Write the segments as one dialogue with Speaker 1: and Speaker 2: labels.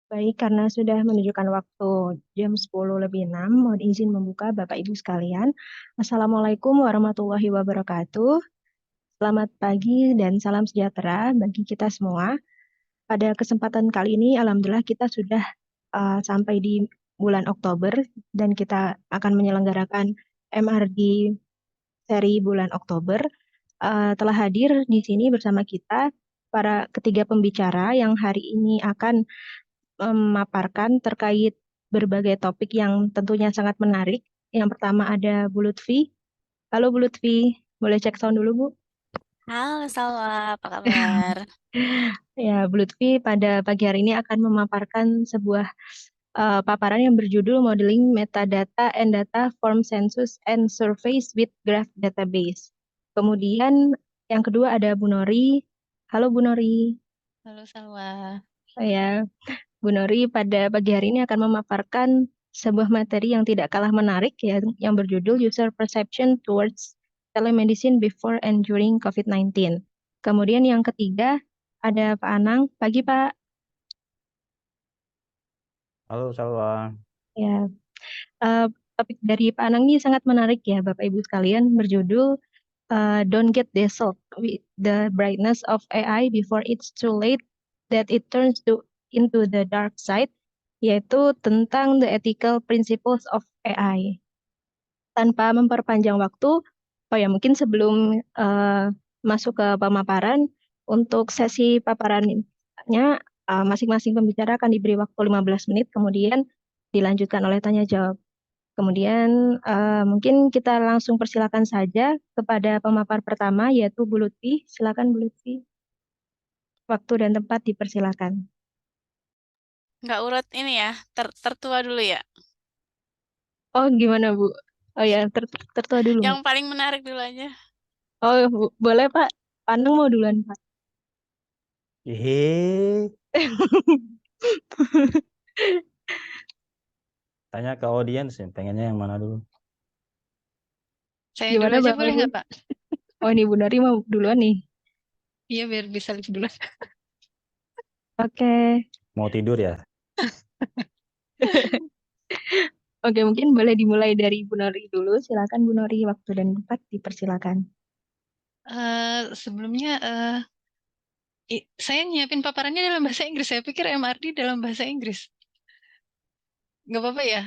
Speaker 1: Baik, karena sudah menunjukkan waktu jam 10:06, mohon izin membuka Bapak Ibu sekalian. Assalamualaikum warahmatullahi wabarakatuh. Selamat pagi dan salam sejahtera bagi kita semua. Pada kesempatan kali ini, alhamdulillah kita sudah sampai di bulan Oktober dan kita akan menyelenggarakan MRD seri bulan Oktober. Telah hadir di sini bersama kita para ketiga pembicara yang hari ini akan memaparkan terkait berbagai topik yang tentunya sangat menarik. Yang pertama ada Bu Lutfi. Halo Bu Lutfi, boleh cek sound dulu Bu?
Speaker 2: Halo Salwa, apa kabar?
Speaker 1: Ya, Bu Lutfi pada pagi hari ini akan memaparkan sebuah paparan yang berjudul Modeling Metadata and Data from Census and Surveys with Graph Database. Kemudian yang kedua ada Bu Nori. Halo Bu Nori.
Speaker 2: Halo Salwa.
Speaker 1: Ya, Bu Nori pada pagi hari ini akan memaparkan sebuah materi yang tidak kalah menarik ya, yang berjudul User Perception Towards Telemedicine Before and During COVID-19. Kemudian yang ketiga ada Pak Anang. Pagi Pak.
Speaker 3: Halo Salwa.
Speaker 1: Ya, eh, topik dari Pak Anang ini sangat menarik ya Bapak Ibu sekalian, berjudul Don't Get Dazzled with the Brightness of AI Before It's Too Late That It Turns into the Dark Side, yaitu tentang the ethical principles of AI. Tanpa memperpanjang waktu, oh ya mungkin sebelum masuk ke pemaparan, untuk sesi paparannya masing-masing pembicara akan diberi waktu 15 menit, kemudian dilanjutkan oleh tanya jawab. Kemudian mungkin kita langsung persilakan saja kepada pemapar pertama yaitu Bu Lutfi. Silakan Bu Lutfi. Waktu dan tempat dipersilakan.
Speaker 2: Nggak urut ini ya, tertua dulu ya.
Speaker 1: Oh gimana Bu? Oh ya tertua dulu
Speaker 2: Yang
Speaker 1: Bu.
Speaker 2: paling menarik dulu aja.
Speaker 1: Oh Bu, boleh Pak. Paneng mau duluan Pak.
Speaker 3: Hehe, tanya ke audiens ya, pengennya yang mana dulu?
Speaker 2: Saya dulu
Speaker 1: Gimana
Speaker 2: aja
Speaker 1: Bapak
Speaker 2: boleh
Speaker 1: Ibu?
Speaker 2: nggak Pak?
Speaker 1: Oh ini Bu Nari mau duluan nih.
Speaker 2: Iya biar bisa lebih dulu.
Speaker 1: Oke.
Speaker 3: Mau tidur ya?
Speaker 1: Oke mungkin boleh dimulai dari Bu Nori dulu. Silakan Bu Nori, waktu dan tempat dipersilakan.
Speaker 2: Sebelumnya saya nyiapin paparannya dalam bahasa Inggris. Saya pikir MRD dalam bahasa Inggris. Nggak apa-apa ya?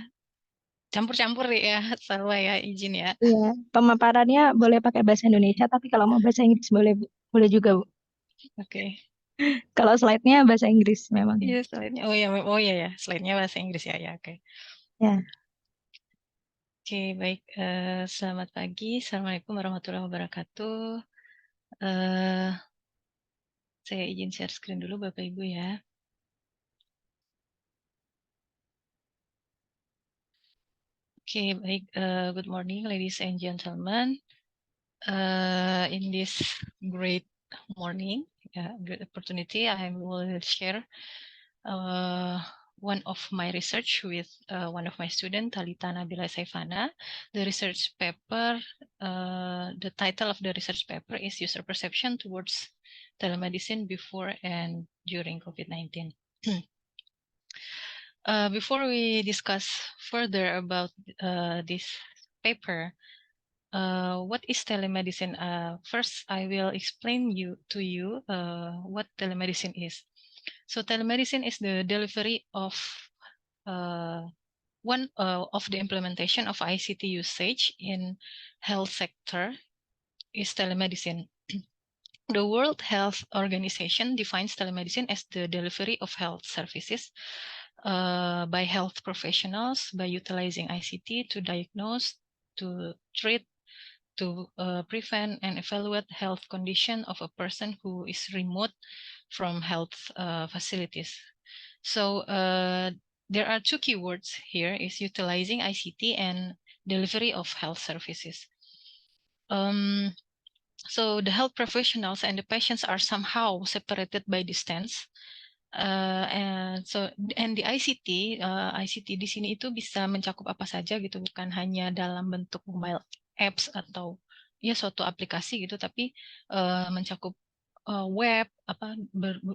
Speaker 2: Campur-campur ya, Salwa ya, izin ya.
Speaker 1: Iya, pemaparannya boleh pakai bahasa Indonesia, tapi kalau mau bahasa Inggris boleh, Bu. Boleh juga, Bu.
Speaker 2: Oke.
Speaker 1: Kalau slide-nya bahasa Inggris memang.
Speaker 2: Iya, slide-nya. Oh ya ya, slide-nya bahasa Inggris ya, ya, oke.
Speaker 1: Ya,
Speaker 2: Oke, baik. Selamat pagi. Assalamualaikum warahmatullahi wabarakatuh. Eh, saya izin share screen dulu Bapak Ibu ya. Oke, baik. Good morning, ladies and gentlemen. In this great morning, great opportunity, I will share one of my research with one of my students, Talita Nabila Saifana. The research paper, the title of the research paper is User Perception Towards Telemedicine Before and During COVID-19. Before we discuss further about this paper, what is telemedicine? First, I will explain to you what telemedicine is. So telemedicine is the delivery of one of the implementation of ICT usage in health sector is telemedicine. The World Health Organization defines telemedicine as the delivery of health services by health professionals by utilizing ICT to diagnose, to treat, to prevent and evaluate health condition of a person who is remote from health facilities. So there are two keywords here: is utilizing ICT and delivery of health services. So the health professionals and the patients are somehow separated by distance. And the ICT di sini itu bisa mencakup apa saja gitu, bukan hanya dalam bentuk mobile apps atau ya suatu aplikasi gitu, tapi mencakup web,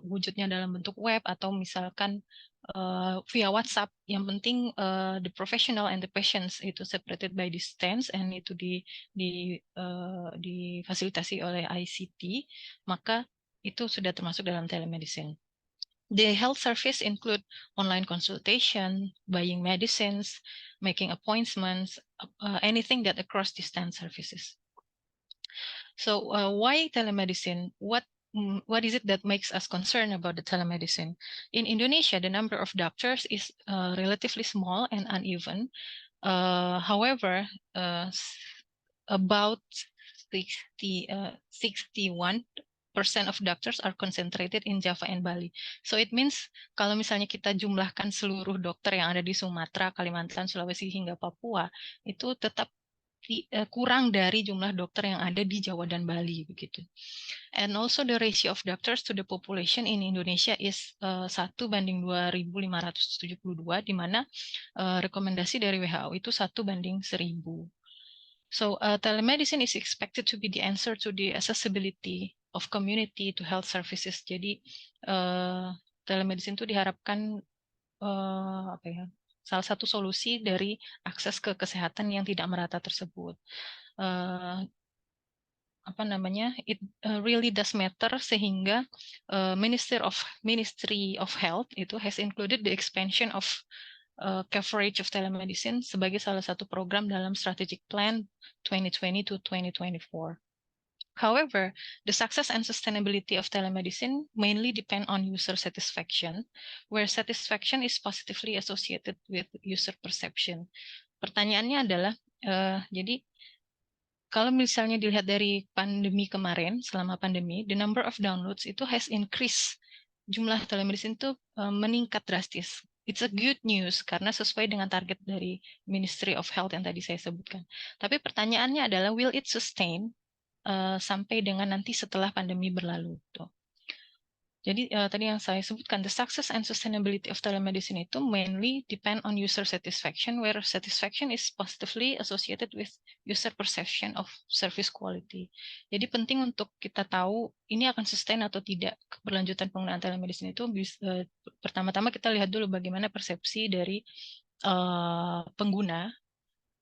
Speaker 2: wujudnya dalam bentuk web atau misalkan via WhatsApp. Yang penting the professional and the patients itu separated by distance and itu difasilitasi oleh ICT, maka itu sudah termasuk dalam telemedicine. The health service include online consultation, buying medicines, making appointments, anything that across distance services. So why telemedicine? What is it that makes us concerned about the telemedicine? In Indonesia, the number of doctors is relatively small and uneven. However, about 61% of doctors are concentrated in Java and Bali. So it means kalau misalnya kita jumlahkan seluruh dokter yang ada di Sumatera, Kalimantan, Sulawesi hingga Papua, itu tetap kurang dari jumlah dokter yang ada di Jawa dan Bali begitu. And also the ratio of doctors to the population in Indonesia is 1:2.572, di mana rekomendasi dari WHO itu 1:1000. So telemedicine is expected to be the answer to the accessibility of community to health services. Jadi telemedicine itu diharapkan salah satu solusi dari akses ke kesehatan yang tidak merata tersebut. It really does matter sehingga Ministry of Health itu has included the expansion of coverage of telemedicine sebagai salah satu program dalam strategic plan 2020 to 2024. However, the success and sustainability of telemedicine mainly depend on user satisfaction, where satisfaction is positively associated with user perception. Pertanyaannya adalah, jadi kalau misalnya dilihat dari pandemi kemarin, selama pandemi, the number of downloads itu has increased. Jumlah telemedicine itu meningkat drastis. It's a good news karena sesuai dengan target dari Ministry of Health yang tadi saya sebutkan. Tapi pertanyaannya adalah, will it sustain sampai dengan nanti setelah pandemi berlalu. Tuh. Jadi tadi yang saya sebutkan, the success and sustainability of telemedicine itu mainly depend on user satisfaction, where satisfaction is positively associated with user perception of service quality. Jadi penting untuk kita tahu ini akan sustain atau tidak keberlanjutan penggunaan telemedicine itu. Pertama-tama kita lihat dulu bagaimana persepsi dari pengguna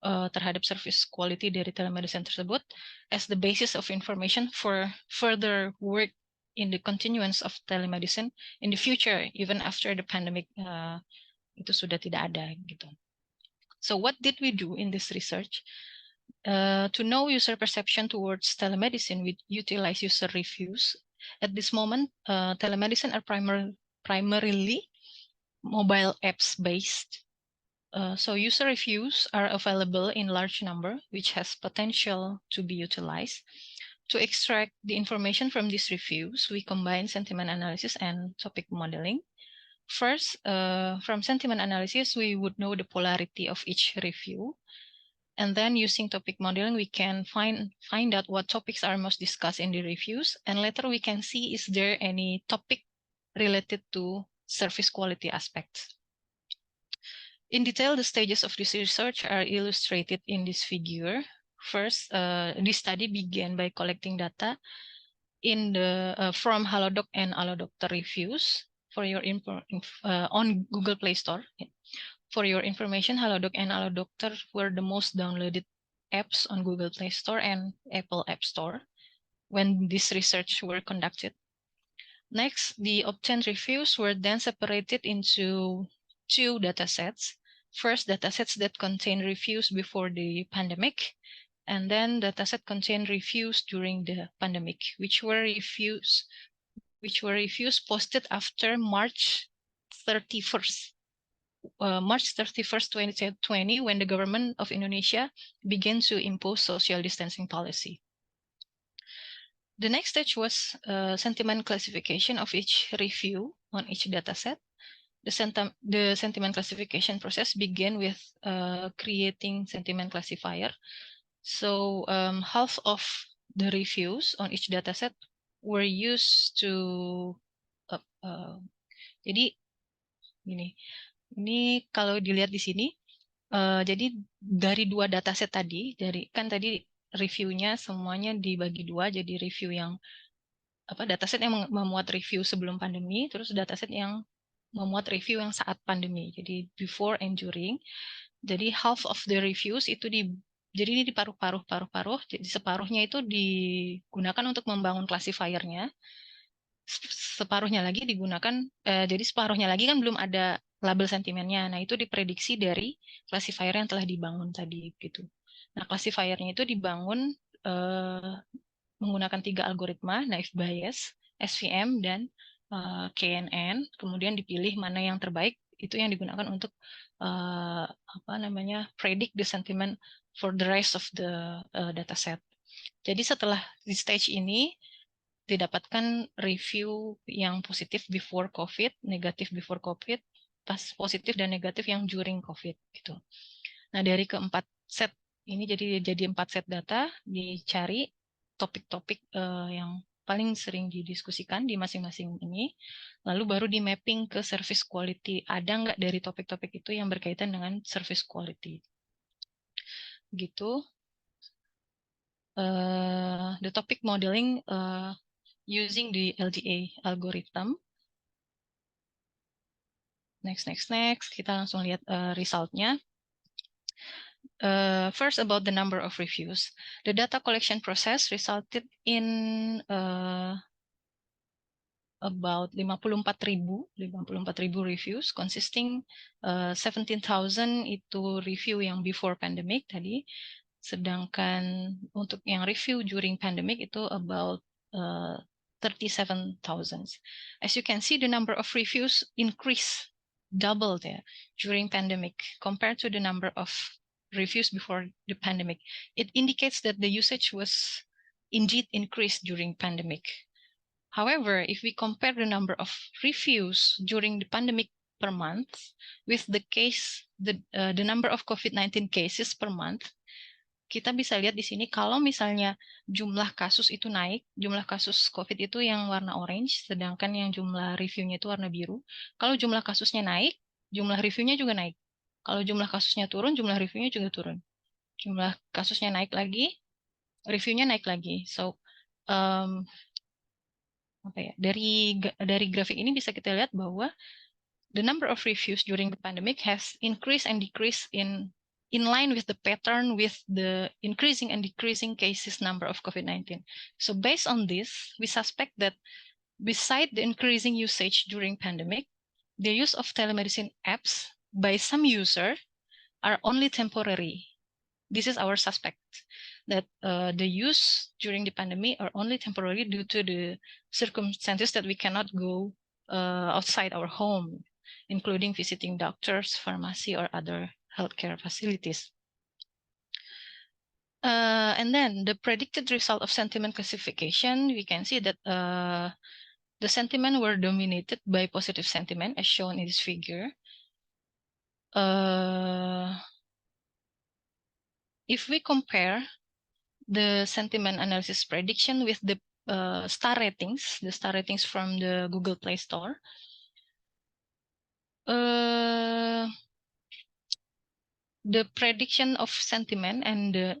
Speaker 2: terhadap service quality dari telemedicine tersebut as the basis of information for further work in the continuance of telemedicine in the future, even after the pandemic itu sudah tidak ada gitu. So what did we do in this research? To know user perception towards telemedicine, we utilize user reviews. At this moment, telemedicine are primarily mobile apps based. So user reviews are available in large number, which has potential to be utilized. To extract the information from these reviews, we combine sentiment analysis and topic modeling. First, from sentiment analysis, we would know the polarity of each review. And then using topic modeling, we can find out what topics are most discussed in the reviews. And later we can see, is there any topic related to service quality aspects. In detail, the stages of this research are illustrated in this figure. First, this study began by collecting data from Halodoc and Allodoctor reviews for your on Google Play Store. For your information, Halodoc and Allodoctor were the most downloaded apps on Google Play Store and Apple App Store when this research were conducted. Next, the obtained reviews were then separated into two datasets. First, datasets that contain reviews before the pandemic, and then dataset contain reviews during the pandemic, which were reviews posted after March 31st, 2020, when the government of Indonesia began to impose social distancing policy. The next stage was sentiment classification of each review on each dataset. The sentiment classification process began with creating sentiment classifier. So half of the reviews on each dataset were used to jadi ini kalau dilihat di sini, jadi dari dua dataset tadi, tadi reviewnya semuanya dibagi dua, jadi review yang dataset yang memuat review sebelum pandemi, terus dataset yang memuat review yang saat pandemi. Jadi before and during. Jadi half of the reviews itu jadi ini di paruh-paruh. Jadi separuhnya itu digunakan untuk membangun classifier-nya. Separuhnya lagi digunakan, jadi separuhnya lagi kan belum ada label sentimennya. Nah, itu diprediksi dari classifier yang telah dibangun tadi gitu. Nah, classifier-nya itu dibangun menggunakan 3 algoritma, naive Bayes, SVM, dan KNN. Kemudian dipilih mana yang terbaik, itu yang digunakan untuk predict the sentiment for the rest of the dataset. Jadi setelah di stage ini didapatkan review yang positif before COVID, negatif before COVID, positif dan negatif yang during COVID gitu. Nah, dari keempat set ini jadi 4 set data, dicari topik-topik yang paling sering didiskusikan di masing-masing ini, lalu baru di mapping ke service quality. Ada nggak dari topik-topik itu yang berkaitan dengan service quality? Gitu. The topic modeling using the LDA algorithm. Next. Kita langsung lihat resultnya. First, about the number of reviews. The data collection process resulted in about 54.000 reviews, consisting 17,000 itu review yang before pandemic tadi, sedangkan untuk yang review during pandemic itu about 37,000. As you can see, the number of reviews increased, doubled during pandemic compared to the number of reviews before the pandemic. It indicates that the usage was indeed increased during pandemic. However, if we compare the number of reviews during the pandemic per month with the number of COVID-19 cases per month, kita bisa lihat di sini kalau misalnya jumlah kasus itu naik, jumlah kasus COVID itu yang warna orange, sedangkan yang jumlah reviewnya itu warna biru. Kalau jumlah kasusnya naik, jumlah reviewnya juga naik. Kalau jumlah kasusnya turun, jumlah reviewnya juga turun. Jumlah kasusnya naik lagi, reviewnya naik lagi. So, dari grafik ini bisa kita lihat bahwa the number of reviews during the pandemic has increased and decreased in line with the pattern with the increasing and decreasing cases number of COVID-19. So based on this, we suspect that beside the increasing usage during pandemic, the use of telemedicine apps by some user are only temporary. This is our suspect, that the use during the pandemic are only temporary due to the circumstances that we cannot go outside our home, including visiting doctors, pharmacy, or other healthcare facilities. And then the predicted result of sentiment classification, we can see that the sentiment were dominated by positive sentiment, as shown in this figure. If we compare the sentiment analysis prediction with the star ratings from the Google Play Store, the prediction of sentiment and the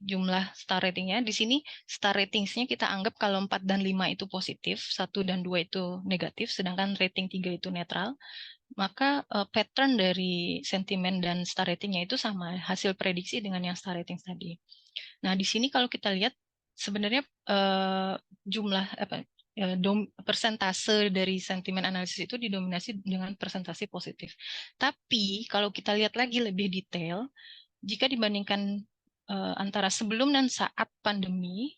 Speaker 2: jumlah star ratingnya di sini, star ratingsnya kita anggap kalau 4 dan 5 itu positif, 1 dan 2 itu negatif, sedangkan rating 3 itu netral, maka pattern dari sentimen dan star ratingnya itu sama, hasil prediksi dengan yang star rating tadi. Nah, di sini kalau kita lihat sebenarnya jumlah persentase dari sentimen analisis itu didominasi dengan persentase positif. Tapi kalau kita lihat lagi lebih detail, jika dibandingkan antara sebelum dan saat pandemi,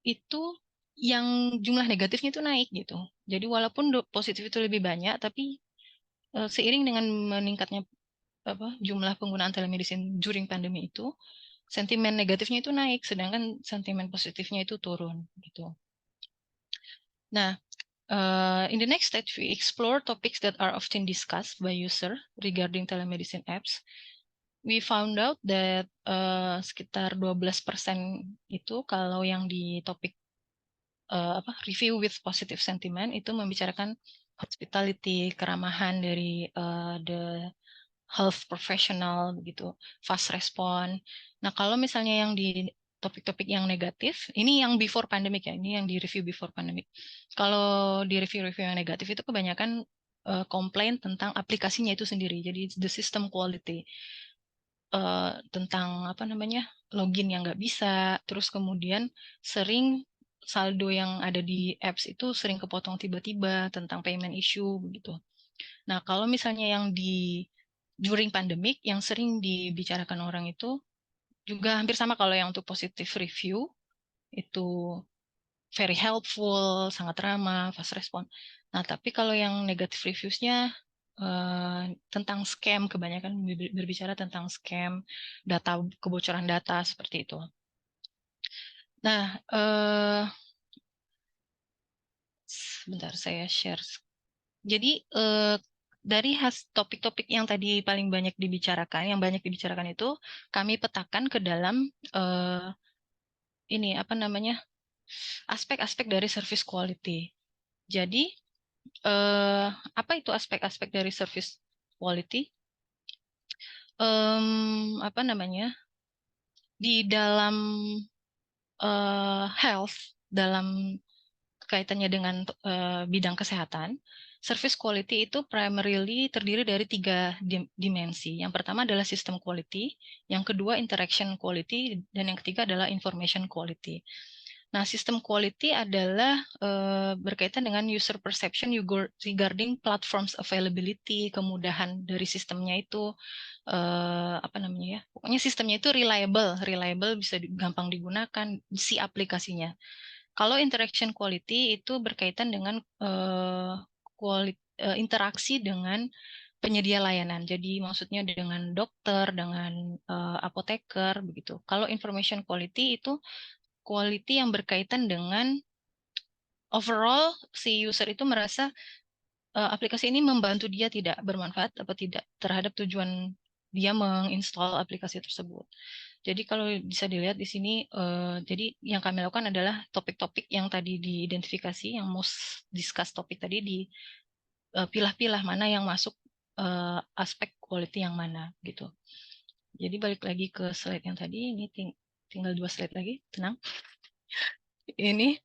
Speaker 2: itu yang jumlah negatifnya itu naik gitu. Jadi walaupun positif itu lebih banyak, tapi seiring dengan meningkatnya jumlah penggunaan telemedicine during pandemi itu, sentimen negatifnya itu naik, sedangkan sentimen positifnya itu turun gitu. Nah, in the next stage, we explore topics that are often discussed by user regarding telemedicine apps. We found out that sekitar 12% itu kalau yang di topik review with positive sentiment itu membicarakan hospitality, keramahan dari the health professional begitu, fast respond. Nah, kalau misalnya yang di topik-topik yang negatif. Ini yang before pandemic ya, ini yang di review before pandemic. Kalau di review-review yang negatif itu kebanyakan komplain tentang aplikasinya itu sendiri. Jadi the system quality, tentang apa namanya, login yang nggak bisa, terus kemudian sering saldo yang ada di apps itu sering kepotong tiba-tiba, tentang payment issue begitu. Nah, kalau misalnya yang di during pandemic yang sering dibicarakan orang itu juga hampir sama. Kalau yang untuk positive review itu very helpful, sangat ramah, fast respon. Nah, tapi kalau yang negative reviews-nya tentang scam, kebanyakan berbicara tentang scam, data, kebocoran data seperti itu. Nah, sebentar saya share. Jadi dari topik-topik yang tadi paling banyak dibicarakan, yang banyak dibicarakan itu kami petakan ke dalam ini apa namanya, aspek-aspek dari service quality. Jadi apa itu aspek-aspek dari service quality? Apa namanya, di dalam health, dalam kaitannya dengan bidang kesehatan, service quality itu primarily terdiri dari 3 dimensi. Yang pertama adalah system quality, yang kedua interaction quality, dan yang ketiga adalah information quality. Nah, system quality adalah berkaitan dengan user perception regarding platforms availability, kemudahan dari sistemnya itu, apa namanya ya, pokoknya sistemnya itu reliable bisa gampang digunakan si aplikasinya. Kalau interaction quality itu berkaitan dengan interaksi dengan penyedia layanan. Jadi maksudnya dengan dokter, dengan apoteker begitu. Kalau information quality itu quality yang berkaitan dengan overall si user itu merasa aplikasi ini membantu dia tidak bermanfaat atau tidak terhadap tujuan dia menginstall aplikasi tersebut. Jadi kalau bisa dilihat di sini, jadi yang kami lakukan adalah topik-topik yang tadi diidentifikasi, yang most discuss topik tadi dipilah-pilah mana yang masuk aspek quality yang mana gitu. Jadi balik lagi ke slide yang tadi, ini tinggal 2 slide lagi, tenang. Ini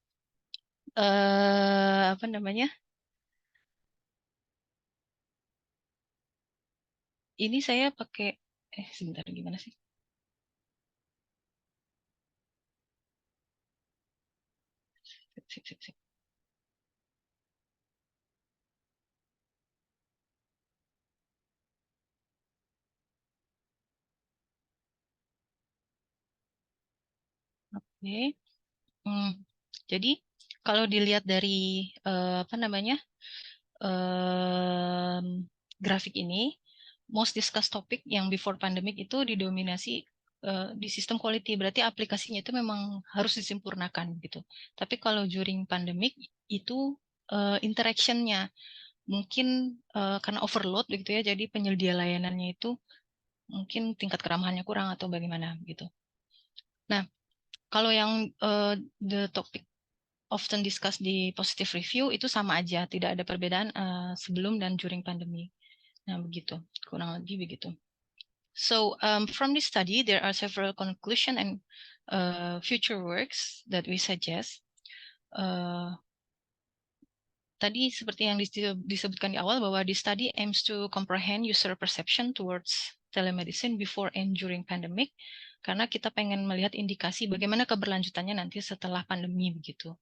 Speaker 2: apa namanya? Ini saya pakai sebentar, gimana sih? Sip. Oke. Jadi kalau dilihat dari apa namanya, grafik ini, most discussed topic yang before pandemic itu didominasi di sistem quality, berarti aplikasinya itu memang harus disempurnakan gitu. Tapi kalau during pandemic itu interaction-nya mungkin karena overload gitu ya, jadi penyedia layanannya itu mungkin tingkat keramahannya kurang atau bagaimana gitu. Nah, kalau yang the topic often discussed di positive review itu sama aja, tidak ada perbedaan sebelum dan during pandemi. Nah, begitu, kurang lebih begitu. So, from this study, there are several conclusion and future works that we suggest. Tadi seperti yang disebutkan di awal bahwa the study aims to comprehend user perception towards telemedicine before and during pandemic, karena kita pengen melihat indikasi bagaimana keberlanjutannya nanti setelah pandemi begitu.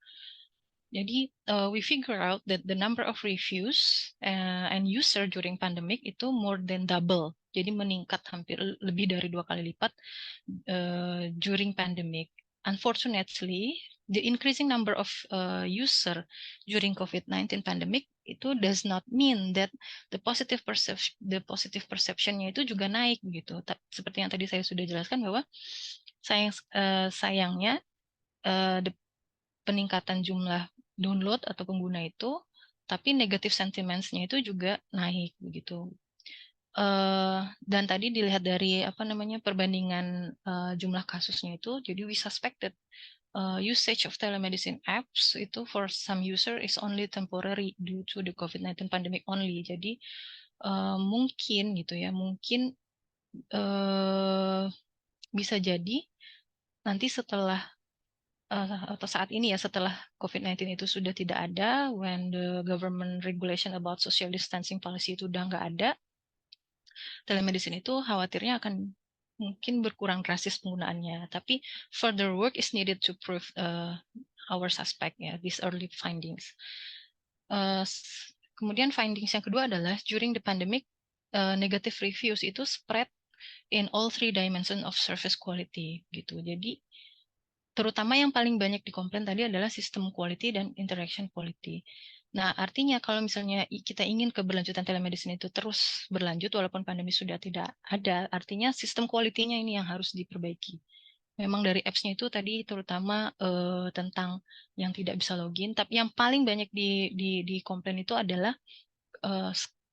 Speaker 2: Jadi we figure out that the number of reviews and user during pandemic itu more than double. Jadi meningkat hampir lebih dari 2 kali lipat during pandemic. Unfortunately, the increasing number of user during COVID-19 pandemic itu does not mean that the positive perception-nya itu juga naik gitu. Seperti yang tadi saya sudah jelaskan bahwa sayangnya peningkatan jumlah download atau pengguna itu, tapi negative sentiments-nya itu juga naik begitu. Dan tadi dilihat dari apa namanya perbandingan jumlah kasusnya itu, jadi we suspected usage of telemedicine apps itu for some user is only temporary due to the COVID-19 pandemic only. Jadi mungkin gitu ya, mungkin bisa jadi nanti setelah atau saat ini ya, setelah COVID-19 itu sudah tidak ada, when the government regulation about social distancing policy itu udah nggak ada, telemedicine itu khawatirnya akan mungkin berkurang drastis penggunaannya. Tapi further work is needed to prove our suspect ya, these early findings. Kemudian findings yang kedua adalah during the pandemic, negative reviews itu spread in all three dimensions of service quality gitu. Jadi terutama yang paling banyak dikomplain tadi adalah sistem quality dan interaction quality. Nah, artinya kalau misalnya kita ingin keberlanjutan telemedicine itu terus berlanjut walaupun pandemi sudah tidak ada, artinya sistem quality-nya ini yang harus diperbaiki. Memang dari apps-nya itu tadi terutama tentang yang tidak bisa login, tapi yang paling banyak dikomplain itu adalah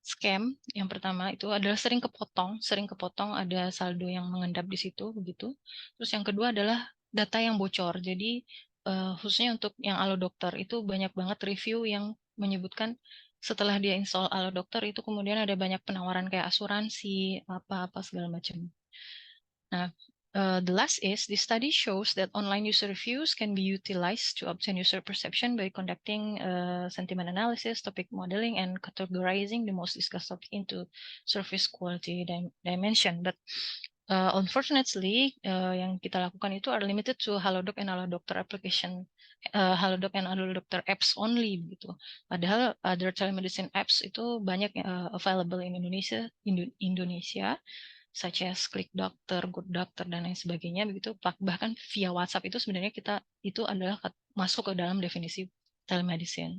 Speaker 2: scam. Yang pertama itu adalah sering kepotong ada saldo yang mengendap di situ begitu. Terus yang kedua adalah data yang bocor. Jadi khususnya untuk yang AloDokter itu banyak banget review yang menyebutkan setelah dia install AloDokter itu kemudian ada banyak penawaran kayak asuransi apa-apa segala macam. Nah, the last is the study shows that online user reviews can be utilized to obtain user perception by conducting sentiment analysis, topic modeling, and categorizing the most discussed topic into service quality dimension. But unfortunately, yang kita lakukan itu are limited to Halodoc and AloDokter application, Halodoc and AloDokter apps only gitu. Padahal other telemedicine apps itu banyak available in Indonesia, such as Klik Dokter, Good Dokter, dan lain sebagainya begitu. Bahkan via WhatsApp itu sebenarnya kita itu adalah masuk ke dalam definisi telemedicine.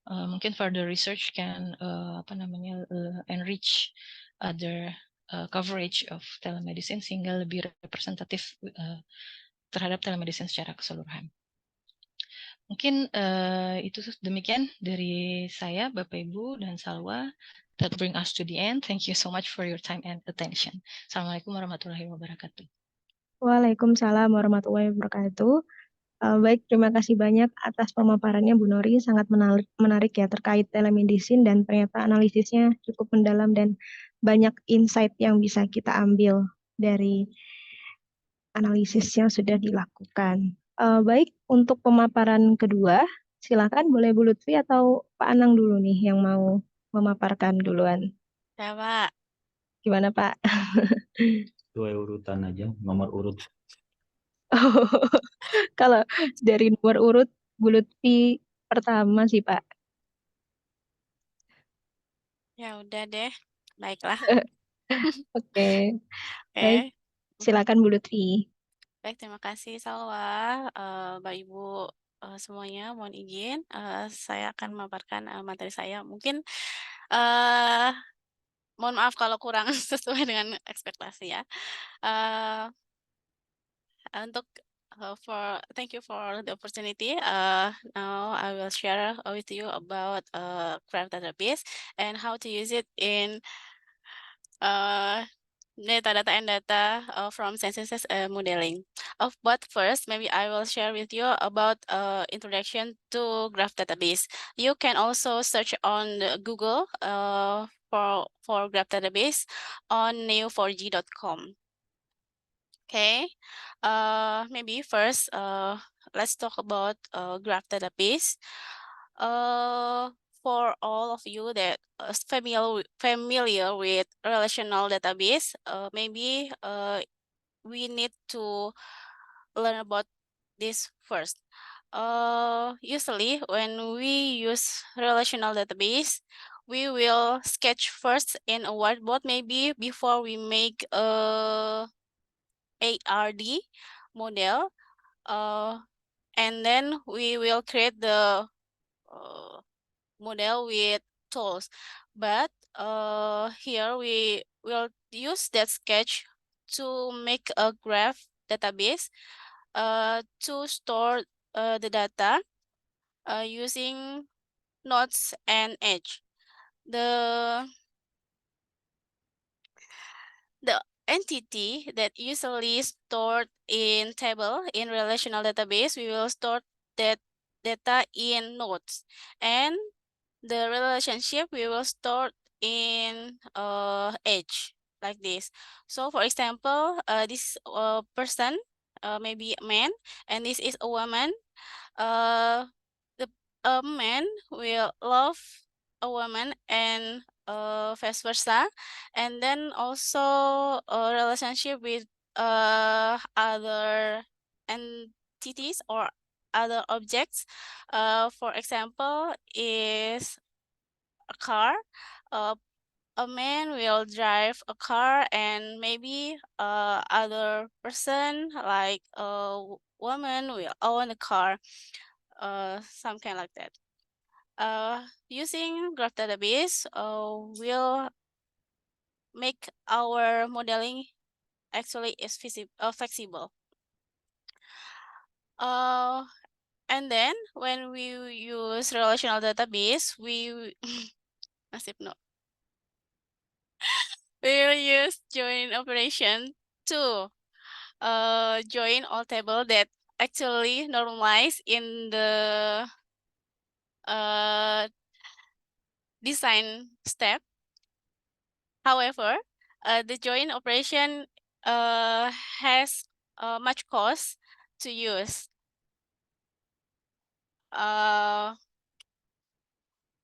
Speaker 2: Mungkin further research can enrich other coverage of telemedicine sehingga lebih representatif terhadap telemedicine secara keseluruhan. Mungkin itu demikian dari saya, Bapak Ibu dan Salwa. That bring us to the end. Thank you so much for your time and attention. Assalamualaikum warahmatullahi wabarakatuh.
Speaker 1: Waalaikumsalam warahmatullahi wabarakatuh. Baik, terima kasih banyak atas pemaparannya Bu Nori, sangat menarik ya terkait telemedicine dan ternyata analisisnya cukup mendalam dan banyak insight yang bisa kita ambil dari analisis yang sudah dilakukan. Baik, untuk pemaparan kedua, silakan boleh Bu Lutfi atau Pak Anang dulu nih yang mau memaparkan duluan.
Speaker 4: Ya, Pak.
Speaker 1: Gimana Pak?
Speaker 3: Sesuai urutan aja, nomor urut.
Speaker 1: Kalau dari nomor urut, Bu Lutfi pertama sih Pak.
Speaker 4: Ya udah deh. Baiklah.
Speaker 1: Oke,
Speaker 4: Oke.
Speaker 1: baik. Silakan Bu Lutfi.
Speaker 4: Baik, terima kasih Salwa. Bapak Ibu semuanya, mohon izin saya akan memaparkan materi saya. Mungkin mohon maaf kalau kurang sesuai dengan ekspektasi ya. Thank you for the opportunity. Now I will share with you about Graph database and how to use it in data and data from census modeling. But first, maybe I will share with you about introduction to Graph database. You can also search on Google for Graph database on neo4j.com. Okay, maybe first let's talk about Graph database. For all of you that familiar with relational database, maybe we need to learn about this first. Usually when we use relational database, we will sketch first in a whiteboard maybe before we make a ARD model, and then we will create the model with tools. But here we will use that sketch to make a graph database to store the data using nodes and edge. The entity that usually stored in table in relational database, we will store that data in nodes, and the relationship we will store in edge like this. So for example, this person maybe a man, and this is a woman. Uh, the a man will love a woman and vice versa, and then also a relationship with other entities or other objects. For example, is a car. Uh, a man will drive a car, and maybe other person like a woman will own a car, something like that. Using graph database will make our modeling actually is flexible. And then when we use relational database, we nasib no. We will use join operation to join all table that actually normalize in the design step. However, the join operation has much cost to use.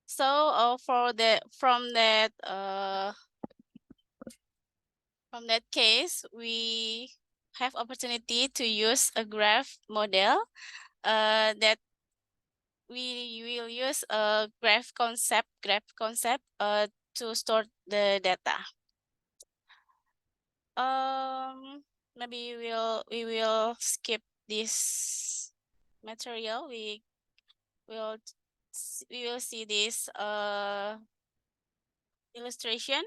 Speaker 4: So from that case, we have opportunity to use a graph model that we will use a graph concept to store the data. Maybe we will skip this material. We will see this illustration.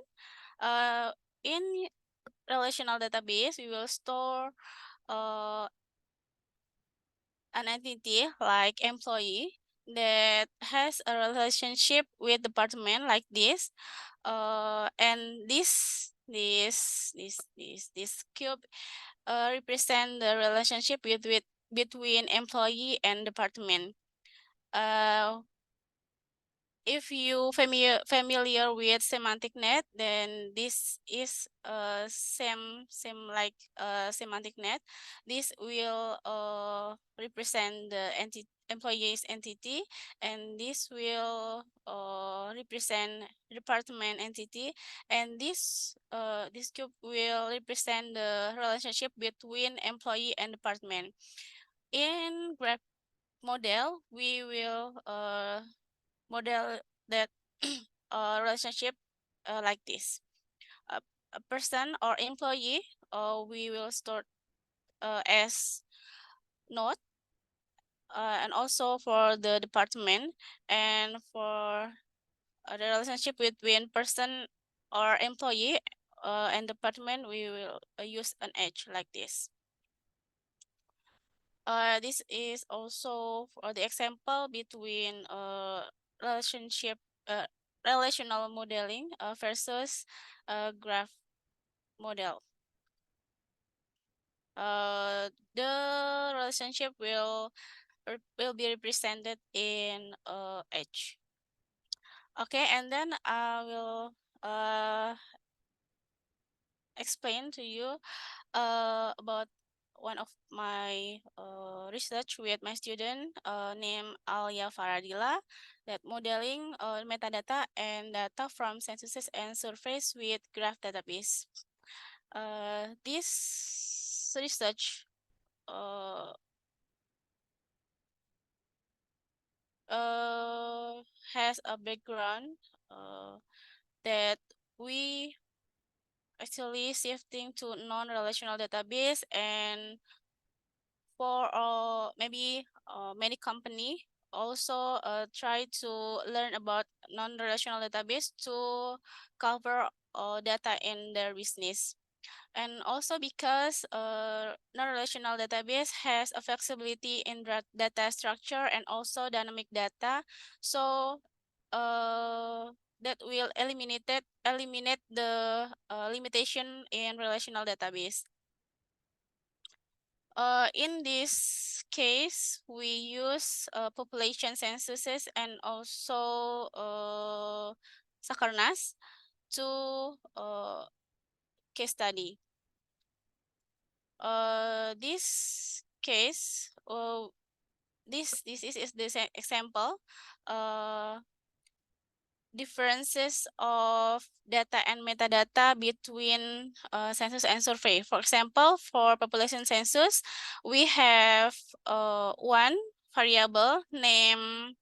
Speaker 4: In relational database, we will store an entity like employee that has a relationship with department like this, and this cube represent the relationship between employee and department. If you familiar with semantic net, then this is same like semantic net. This will represent the employee's entity, and this will represent department entity, and this cube will represent the relationship between employee and department. In graph model, we will model that relationship like this. A person or employee, we will store as node, and also for the department, and for the relationship between person or employee and department, we will use an edge like this. This is also for the example between relationship relational modeling versus graph model. The relationship will be represented in H. Okay, and then I will explain to you about one of my research with my student named Alia Faradila, that modeling metadata and data from censuses and surveys with graph database. This research has a background that we actually shifting to non-relational database, and for maybe many company also try to learn about non-relational database to cover data in their business. And also because non-relational database has a flexibility in data structure and also dynamic data, so that will eliminate the limitation in relational database. In this case, we use population censuses and also Sakarnas to case study. this case, this is the example differences of data and metadata between census and survey. For example, for population census, we have one variable named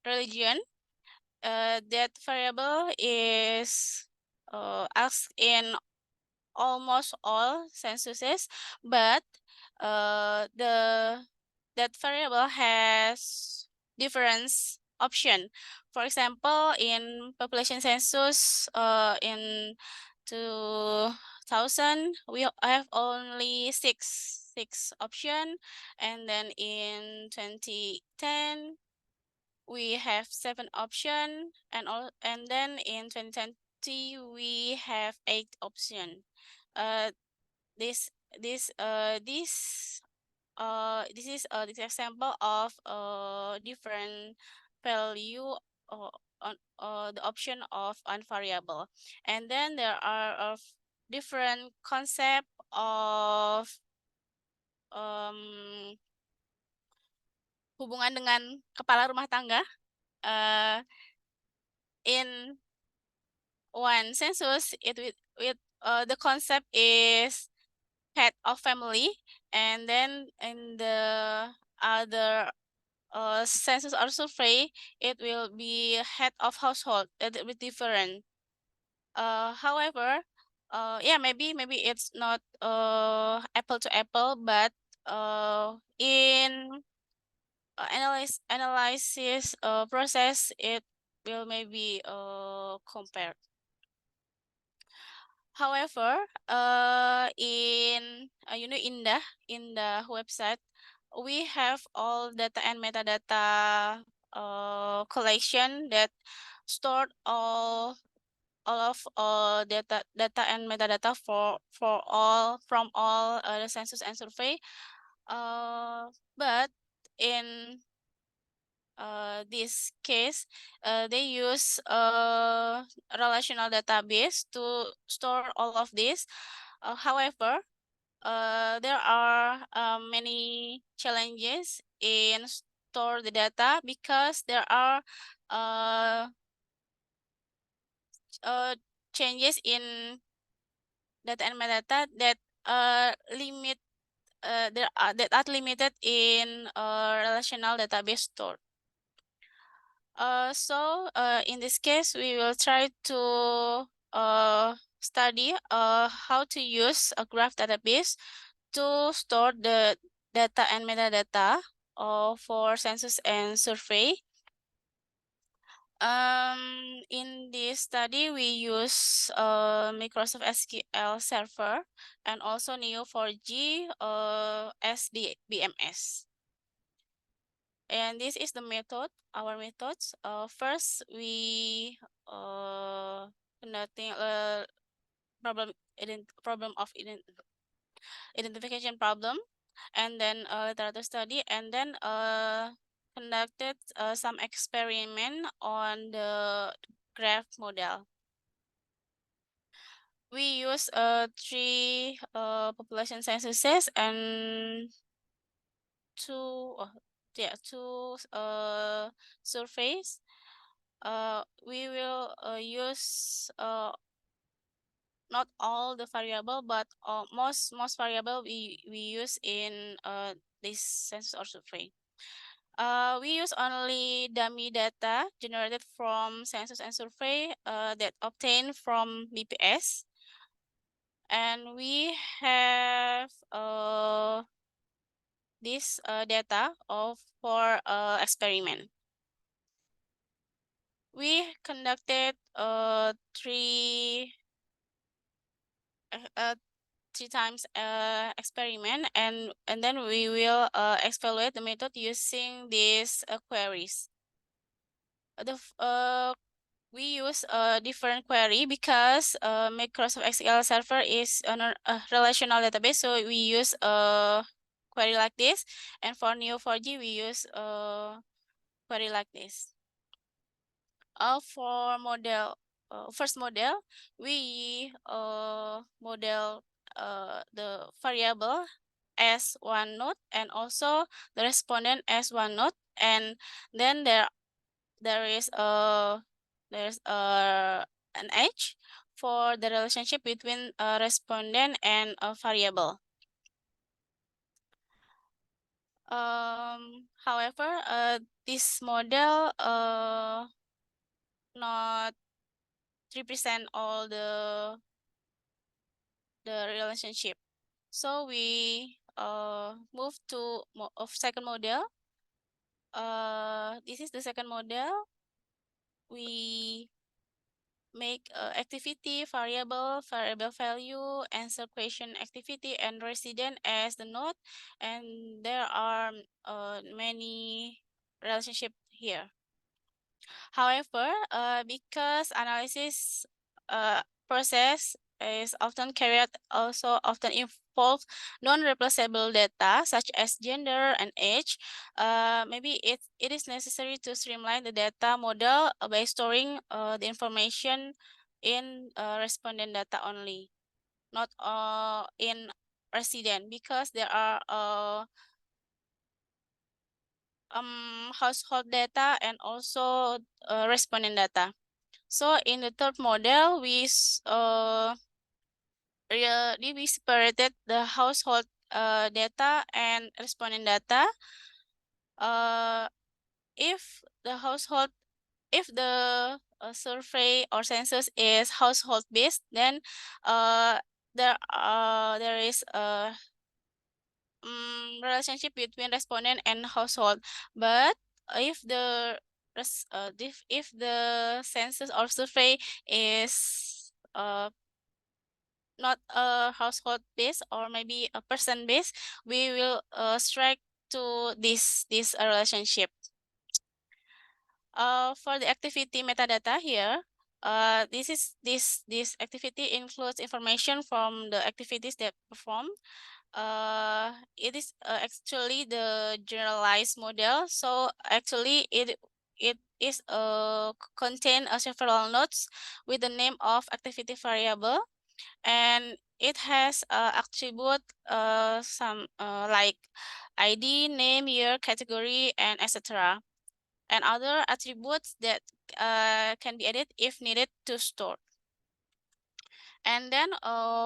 Speaker 4: religion. That variable is asked in almost all censuses, but that variable has different option. For example, in population census in 2000, we have only six option, and then in 2010 we have 7 option, and then in 2020 we have 8 option. This is this example of different value on the option of unvariable, and then there are of different concept of hubungan dengan kepala rumah tangga. In one census, the concept is head of family, and then in the other census or survey, it will be head of household. That will be different. However, yeah, maybe it's not apple to apple, but in analysis process, it will maybe compare. However, in Indah website, we have all data and metadata collection that stored all of data and metadata from all the census and survey. But in this case, they use a relational database to store all of this. However, there are many challenges in store the data because there are changes in data and metadata that limit that are limited in relational database store. So in this case, we will try to study how to use a graph database to store the data and metadata for census and survey. In this study, we use Microsoft SQL Server and also Neo4j as the BMS. And this is the method, our methods. First, we conducting a identification problem, and then literature study, and then conducted some experiment on the graph model. We use 3 population censuses and 2 surveys. We will use not all the variable, but most variable we use in this census or survey. We use only dummy data generated from census and survey that obtained from BPS, and we have this data for experiment. We conducted 3 times experiment, and then we will evaluate the method using these queries. We use a different query because Microsoft SQL Server is a relational database, so we use a query like this, and for Neo4j we use a query like this. For model, first model, we model the variable as one node and also the respondent as one node, and then there's an edge for the relationship between a respondent and a variable. However, this model not represent all the relationship. So we move to second model. This is the second model. We make activity, variable value, answer question activity, and resident as the node. And there are many relationship here. However, because analysis process is often carried, also often involve non-replaceable data such as gender and age, maybe it is necessary to streamline the data model by storing the information in respondent data only, not in resident, because there are household data and also respondent data. So in the third model, we separated the household data and respondent data. If the survey or census is household based, then there is a relationship between respondent and household. But if the census or survey is not a household based or maybe a person based, we will strike to this relationship. For the activity metadata here, this activity includes information from the activities that performed. It is actually the generalized model. So actually it is contain several nodes with the name of activity variable, and it has attribute some like ID, name, year, category, and etc. and other attributes that can be added if needed to store. And then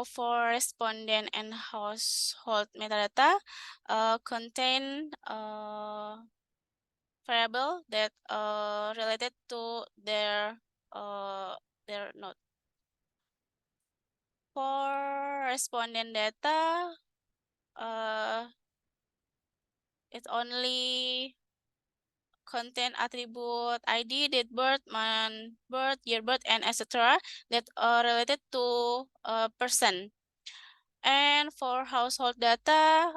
Speaker 4: for respondent and household metadata contain variable that related to their node. For respondent data, it only contain attribute ID, date birth, month birth, year birth, and etc. that are related to a person. And for household data,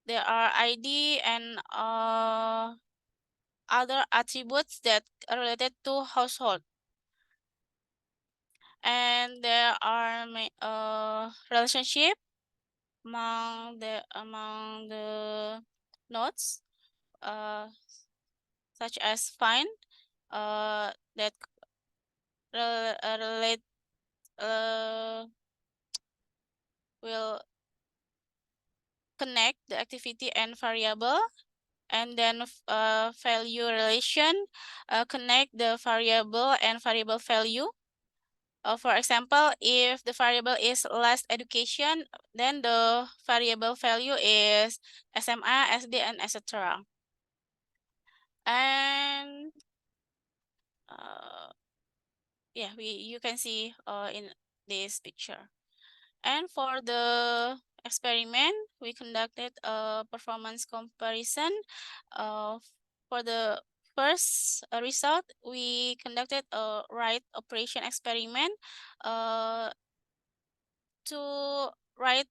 Speaker 4: there are ID and other attributes that are related to household. And there are relationship among the nodes, such as find that relate will connect the activity and variable, and then value relation connect the variable and variable value. For example, if the variable is last education, then the variable value is SMA, SD, and etc. And yeah, you can see in this picture. And for the experiment, we conducted a performance comparison. For the first result, we conducted a write operation experiment to write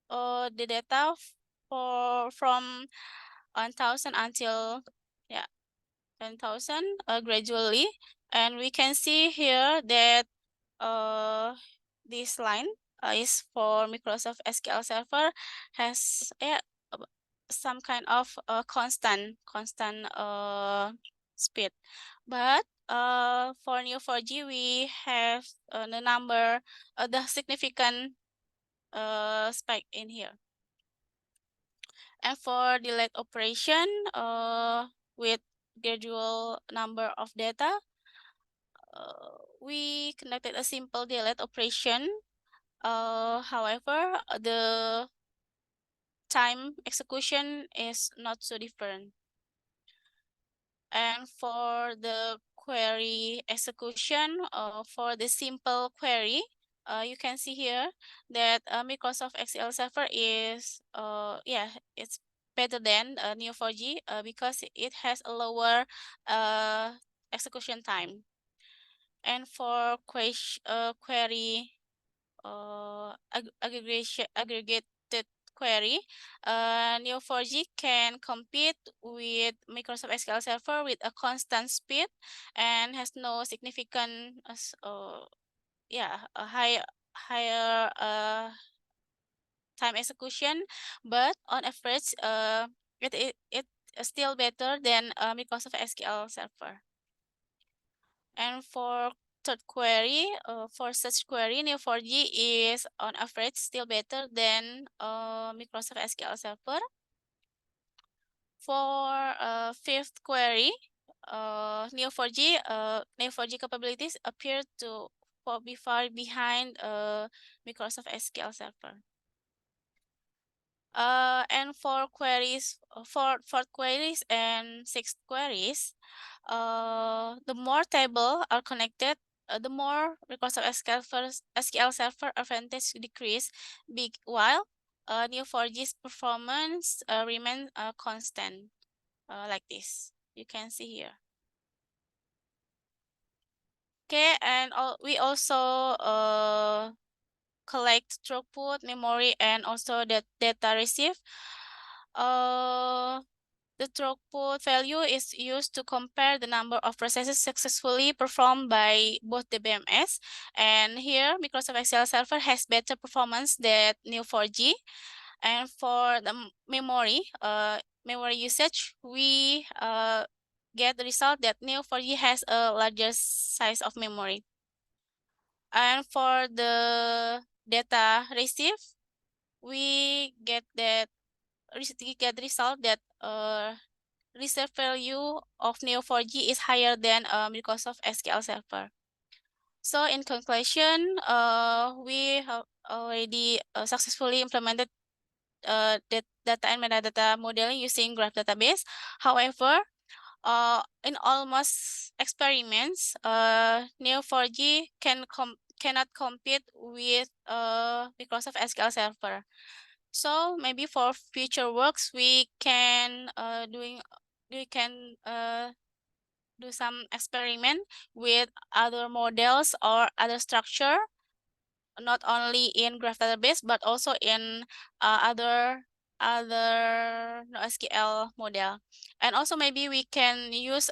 Speaker 4: the data from 1,000 until 10,000 gradually, and we can see here that this line is for Microsoft SQL Server has some kind of constant speed, but for Neo4j, we have the significant spike in here. And for delete operation, with gradual number of data, we conducted a simple delete operation. However, the time execution is not so different. And for the query execution, for the simple query, you can see here that Microsoft SQL Server is, it's better than Neo4j because it has a lower execution time. And for query aggregated query, Neo4j can compete with Microsoft SQL Server with a constant speed and has no significant, a higher time execution, but on average, it still better than Microsoft SQL Server. And for third query, for such query, Neo4j is on average still better than Microsoft SQL Server. For fifth query, Neo4j capabilities appear to be far behind Microsoft SQL Server. And for fourth queries and sixth queries, the more tables are connected, the more Microsoft SQL Server advantage decrease, while Neo4j's performance remains constant, like this. You can see here. Okay, and we also collect throughput, memory, and also the data received. The throughput value is used to compare the number of processes successfully performed by both the BMS. And here, Microsoft SQL Server has better performance than Neo4j. And for the memory usage, we get the result that Neo4j has a larger size of memory. And for the data received, we get the result that reserve value of Neo4j is higher than Microsoft SQL Server. So in conclusion, we have already successfully implemented data and metadata modeling using graph database. However, in almost experiments, Neo4j cannot compete with Microsoft SQL Server. So maybe for future works, we can do some experiment with other models or other structure, not only in graph database but also in other NoSQL model. And also maybe we can use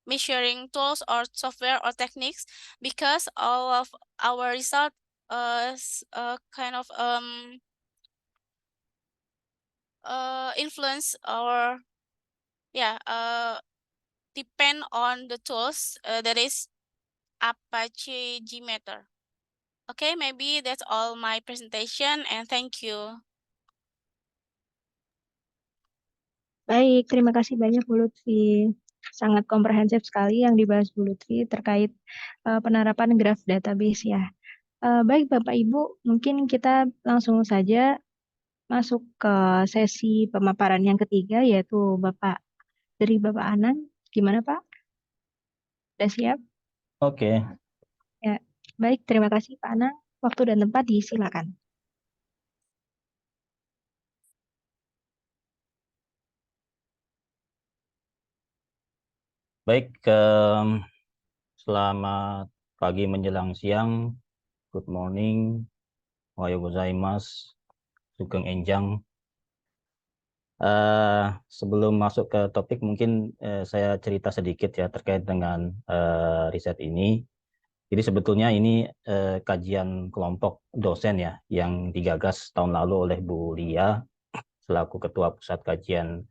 Speaker 4: measuring tools or software or techniques, because all of our result kind of influence or depend on the tools, that is Apache GMeter. Okay, maybe that's all my presentation, and thank you.
Speaker 1: Baik, terima kasih banyak Bu Lutfi. Sangat komprehensif sekali yang dibahas Bu Lutfi terkait penerapan graph database ya. Baik Bapak Ibu, mungkin kita langsung saja masuk ke sesi pemaparan yang ketiga, yaitu Bapak Anang. Gimana Pak? Sudah siap?
Speaker 3: Oke.
Speaker 1: Ya, baik, terima kasih Pak Anang. Waktu dan tempat disilakan.
Speaker 3: Baik, selamat pagi menjelang siang. Good morning. Ohayo gozaimasu. Sugeng enjang. Sebelum masuk ke topik, mungkin saya cerita sedikit ya terkait dengan riset ini. Jadi sebetulnya ini kajian kelompok dosen ya yang digagas tahun lalu oleh Bu Lia selaku Ketua Pusat Kajian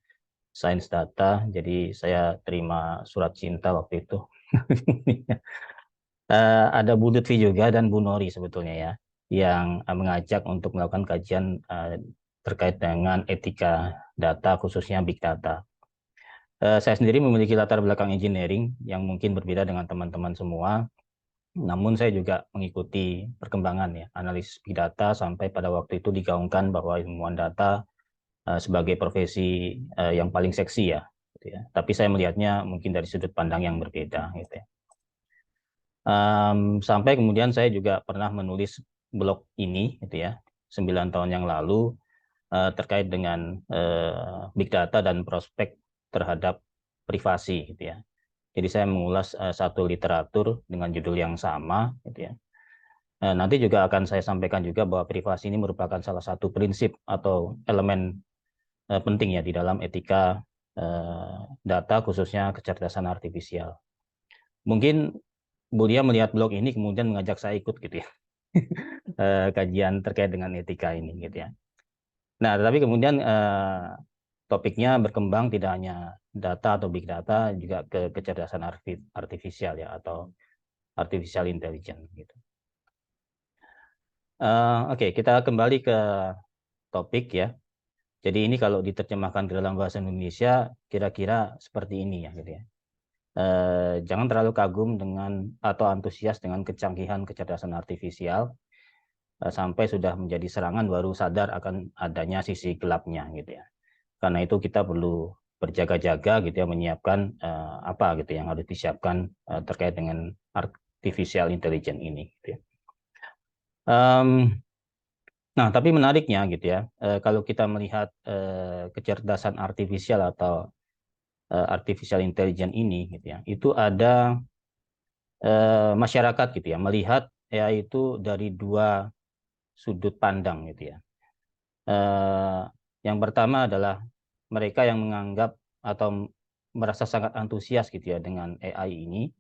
Speaker 3: sains data, jadi saya terima surat cinta waktu itu. Ada Bu Lutfi juga dan Bu Nori sebetulnya ya, yang mengajak untuk melakukan kajian terkait dengan etika data, khususnya big data. Saya sendiri memiliki latar belakang engineering yang mungkin berbeda dengan teman-teman semua, namun saya juga mengikuti perkembangan ya, analisis big data sampai pada waktu itu digaungkan bahwa ilmuwan data sebagai profesi yang paling seksi ya, gitu ya. Tapi saya melihatnya mungkin dari sudut pandang yang berbeda gitu ya. Sampai kemudian saya juga pernah menulis blog ini gitu ya, 9 tahun yang lalu terkait dengan big data dan prospek terhadap privasi gitu ya. Jadi saya mengulas satu literatur dengan judul yang sama gitu ya. Nanti juga akan saya sampaikan juga bahwa privasi ini merupakan salah satu prinsip atau elemen penting ya di dalam etika data, khususnya kecerdasan artifisial. Mungkin Budia melihat blog ini kemudian mengajak saya ikut gitu ya, kajian terkait dengan etika ini gitu ya. Nah, tetapi kemudian topiknya berkembang tidak hanya data atau big data, juga ke kecerdasan artifisial ya, atau artificial intelligence gitu. Oke, kita kembali ke topik ya. Jadi ini kalau diterjemahkan ke dalam bahasa Indonesia kira-kira seperti ini ya gitu ya. Jangan terlalu kagum dengan atau antusias dengan kecanggihan kecerdasan artifisial sampai sudah menjadi serangan baru sadar akan adanya sisi gelapnya gitu ya. Karena itu kita perlu berjaga-jaga gitu ya, menyiapkan apa gitu yang harus disiapkan terkait dengan artificial intelligence ini gitu ya. Nah, tapi menariknya gitu ya, kalau kita melihat kecerdasan artifisial atau artificial intelligence ini gitu ya, itu ada masyarakat gitu ya, melihat AI itu dari dua sudut pandang gitu ya. Yang pertama adalah mereka yang menganggap atau merasa sangat antusias gitu ya dengan AI ini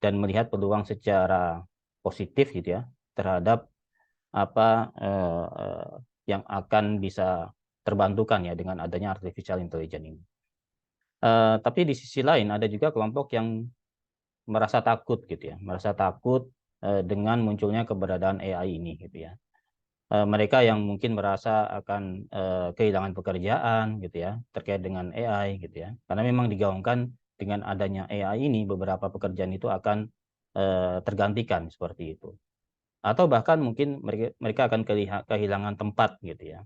Speaker 3: dan melihat peluang secara positif gitu ya terhadap apa yang akan bisa terbantukan ya dengan adanya artificial intelligence ini. Tapi di sisi lain ada juga kelompok yang merasa takut gitu ya, merasa takut dengan munculnya keberadaan AI ini gitu ya. Mereka yang mungkin merasa akan kehilangan pekerjaan gitu ya terkait dengan AI gitu ya, karena memang digaungkan dengan adanya AI ini beberapa pekerjaan itu akan tergantikan seperti itu, atau bahkan mungkin mereka akan kehilangan tempat gitu ya,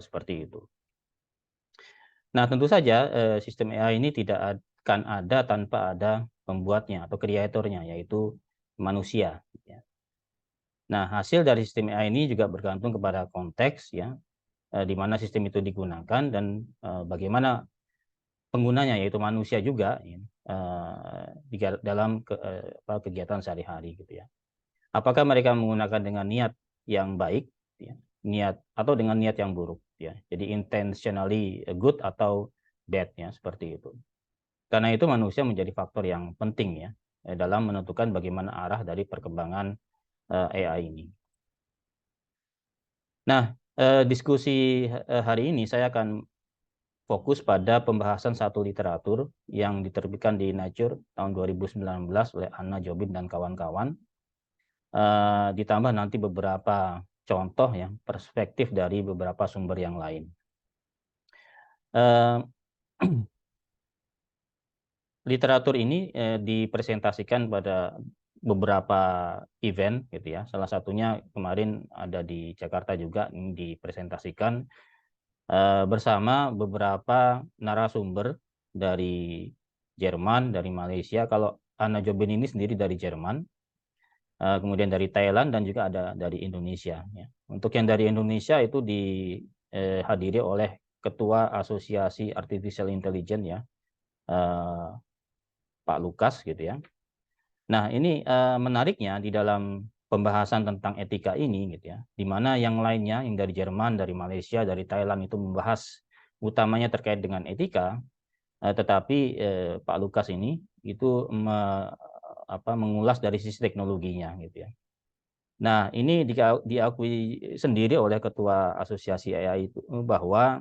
Speaker 3: seperti itu. Nah, tentu saja sistem AI ini tidak akan ada tanpa ada pembuatnya atau kreatornya, yaitu manusia. Ya. Nah, hasil dari sistem AI ini juga bergantung kepada konteks ya, di mana sistem itu digunakan dan bagaimana penggunanya, yaitu manusia juga ya, dalam kegiatan sehari-hari gitu ya. Apakah mereka menggunakan dengan niat yang baik, ya, niat atau dengan niat yang buruk, ya. Jadi intentionally good atau bad, ya, seperti itu. Karena itu manusia menjadi faktor yang penting ya dalam menentukan bagaimana arah dari perkembangan AI ini. Nah, diskusi hari ini saya akan fokus pada pembahasan satu literatur yang diterbitkan di Nature tahun 2019 oleh Anna Jobin dan kawan-kawan. Ditambah nanti beberapa contoh ya, perspektif dari beberapa sumber yang lain. Literatur ini dipresentasikan pada beberapa event gitu ya. Salah satunya kemarin ada di Jakarta juga, ini dipresentasikan bersama beberapa narasumber dari Jerman, dari Malaysia. Kalau Anna Jobin ini sendiri dari Jerman, kemudian dari Thailand dan juga ada dari Indonesia. Ya. Untuk yang dari Indonesia itu dihadiri oleh Ketua Asosiasi Artificial Intelligence ya, Pak Lukas gitu ya. Nah ini menariknya di dalam pembahasan tentang etika ini gitu ya, di mana yang lainnya yang dari Jerman, dari Malaysia, dari Thailand itu membahas utamanya terkait dengan etika, tetapi Pak Lukas ini itu mengulas dari sisi teknologinya gitu ya. Nah, ini diakui sendiri oleh Ketua Asosiasi AI itu bahwa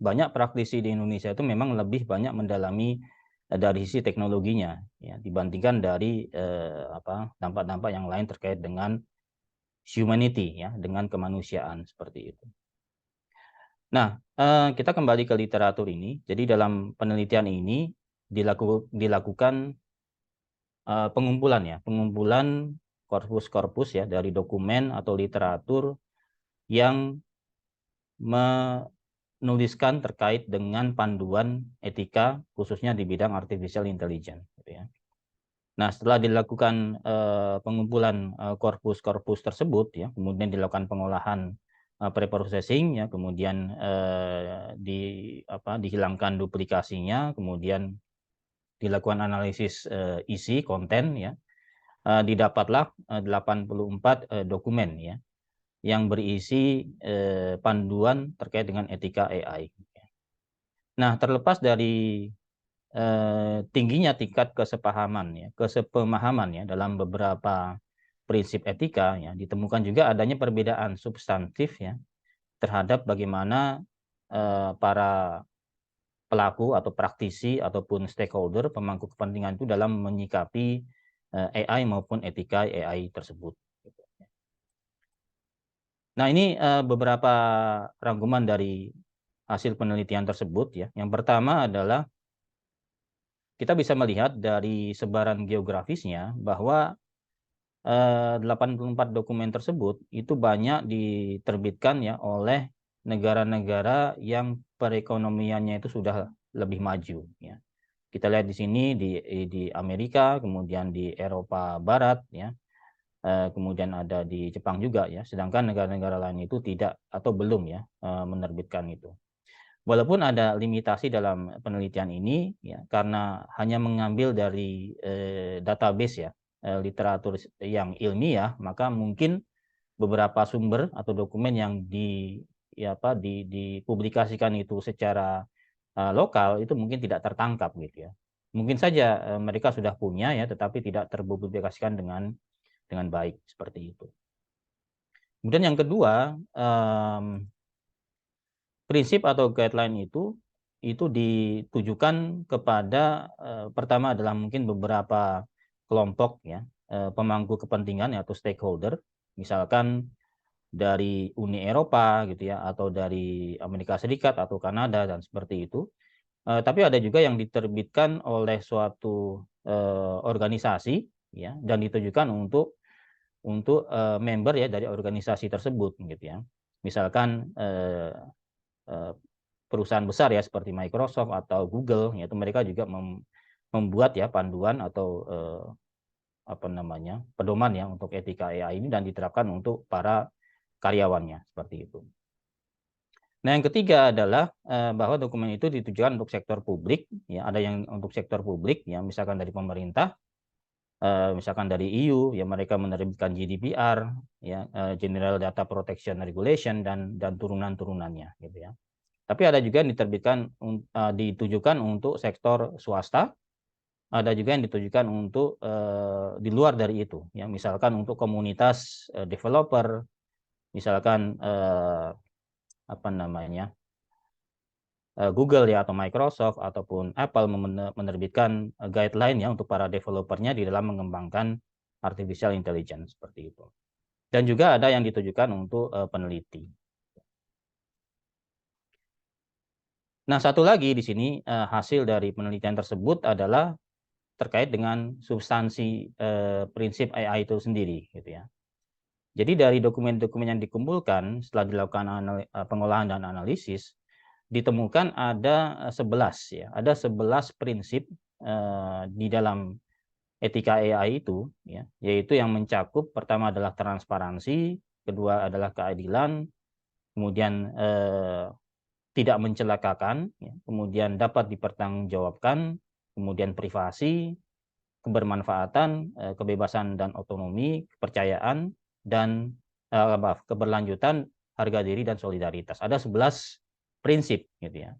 Speaker 3: banyak praktisi di Indonesia itu memang lebih banyak mendalami dari sisi teknologinya ya dibandingkan dari dampak-dampak yang lain terkait dengan humanity ya, dengan kemanusiaan seperti itu. Nah, kita kembali ke literatur ini. Jadi dalam penelitian ini dilakukan pengumpulan korpus-korpus ya dari dokumen atau literatur yang menuliskan terkait dengan panduan etika khususnya di bidang artificial intelligence gitu ya. Nah, setelah dilakukan pengumpulan korpus-korpus tersebut ya, kemudian dilakukan pengolahan preprocessing ya, kemudian dihilangkan duplikasinya, kemudian dilakukan analisis isi konten ya. Didapatlah 84 dokumen ya yang berisi panduan terkait dengan etika AI. Nah, terlepas dari tingginya tingkat kesepemahaman ya dalam beberapa prinsip etika ya, ditemukan juga adanya perbedaan substantif ya terhadap bagaimana para pelaku atau praktisi ataupun stakeholder pemangku kepentingan itu dalam menyikapi AI maupun etika AI tersebut. Nah, ini beberapa rangkuman dari hasil penelitian tersebut ya. Yang pertama adalah kita bisa melihat dari sebaran geografisnya bahwa 84 dokumen tersebut itu banyak diterbitkan ya oleh negara-negara yang perekonomiannya itu sudah lebih maju ya. Kita lihat di sini di Amerika, kemudian di Eropa Barat ya. Kemudian ada di Jepang juga ya. Sedangkan negara-negara lain itu tidak atau belum ya menerbitkan itu. Walaupun ada limitasi dalam penelitian ini ya karena hanya mengambil dari database ya literatur yang ilmiah, maka mungkin beberapa sumber atau dokumen yang dipublikasikan itu secara lokal itu mungkin tidak tertangkap gitu ya. Mungkin saja mereka sudah punya ya, tetapi tidak terpublikasikan dengan baik seperti itu. Kemudian yang kedua, prinsip atau guideline itu ditujukan kepada pertama adalah mungkin beberapa kelompok ya pemangku kepentingan atau stakeholder, misalkan dari Uni Eropa gitu ya, atau dari Amerika Serikat atau Kanada dan seperti itu. Tapi ada juga yang diterbitkan oleh suatu organisasi ya dan ditujukan untuk member ya dari organisasi tersebut gitu ya. Misalkan perusahaan besar ya seperti Microsoft atau Google, yaitu mereka juga membuat ya panduan atau pedoman ya untuk etika AI ini dan diterapkan untuk para karyawannya seperti itu. Nah, yang ketiga adalah bahwa dokumen itu ditujukan untuk sektor publik, ya ada yang untuk sektor publik, ya misalkan dari pemerintah, misalkan dari EU, ya mereka menerbitkan GDPR, ya General Data Protection Regulation dan turunan-turunannya, gitu ya. Tapi ada juga yang ditujukan untuk sektor swasta, ada juga yang ditujukan untuk di luar dari itu, ya misalkan untuk komunitas developer, misalkan Google ya atau Microsoft ataupun Apple menerbitkan guideline ya untuk para developernya di dalam mengembangkan artificial intelligence seperti itu. Dan juga ada yang ditujukan untuk peneliti. Nah, satu lagi di sini hasil dari penelitian tersebut adalah terkait dengan substansi prinsip AI itu sendiri gitu ya. Jadi dari dokumen-dokumen yang dikumpulkan setelah dilakukan pengolahan dan analisis ditemukan ada 11 ya, ada 11 prinsip di dalam etika AI itu ya, yaitu yang mencakup pertama adalah transparansi, kedua adalah keadilan, kemudian tidak mencelakakan, ya, kemudian dapat dipertanggungjawabkan, kemudian privasi, kebermanfaatan, kebebasan dan otonomi, kepercayaan, dan keberlanjutan, harga diri, dan solidaritas. Ada 11 prinsip gitu ya.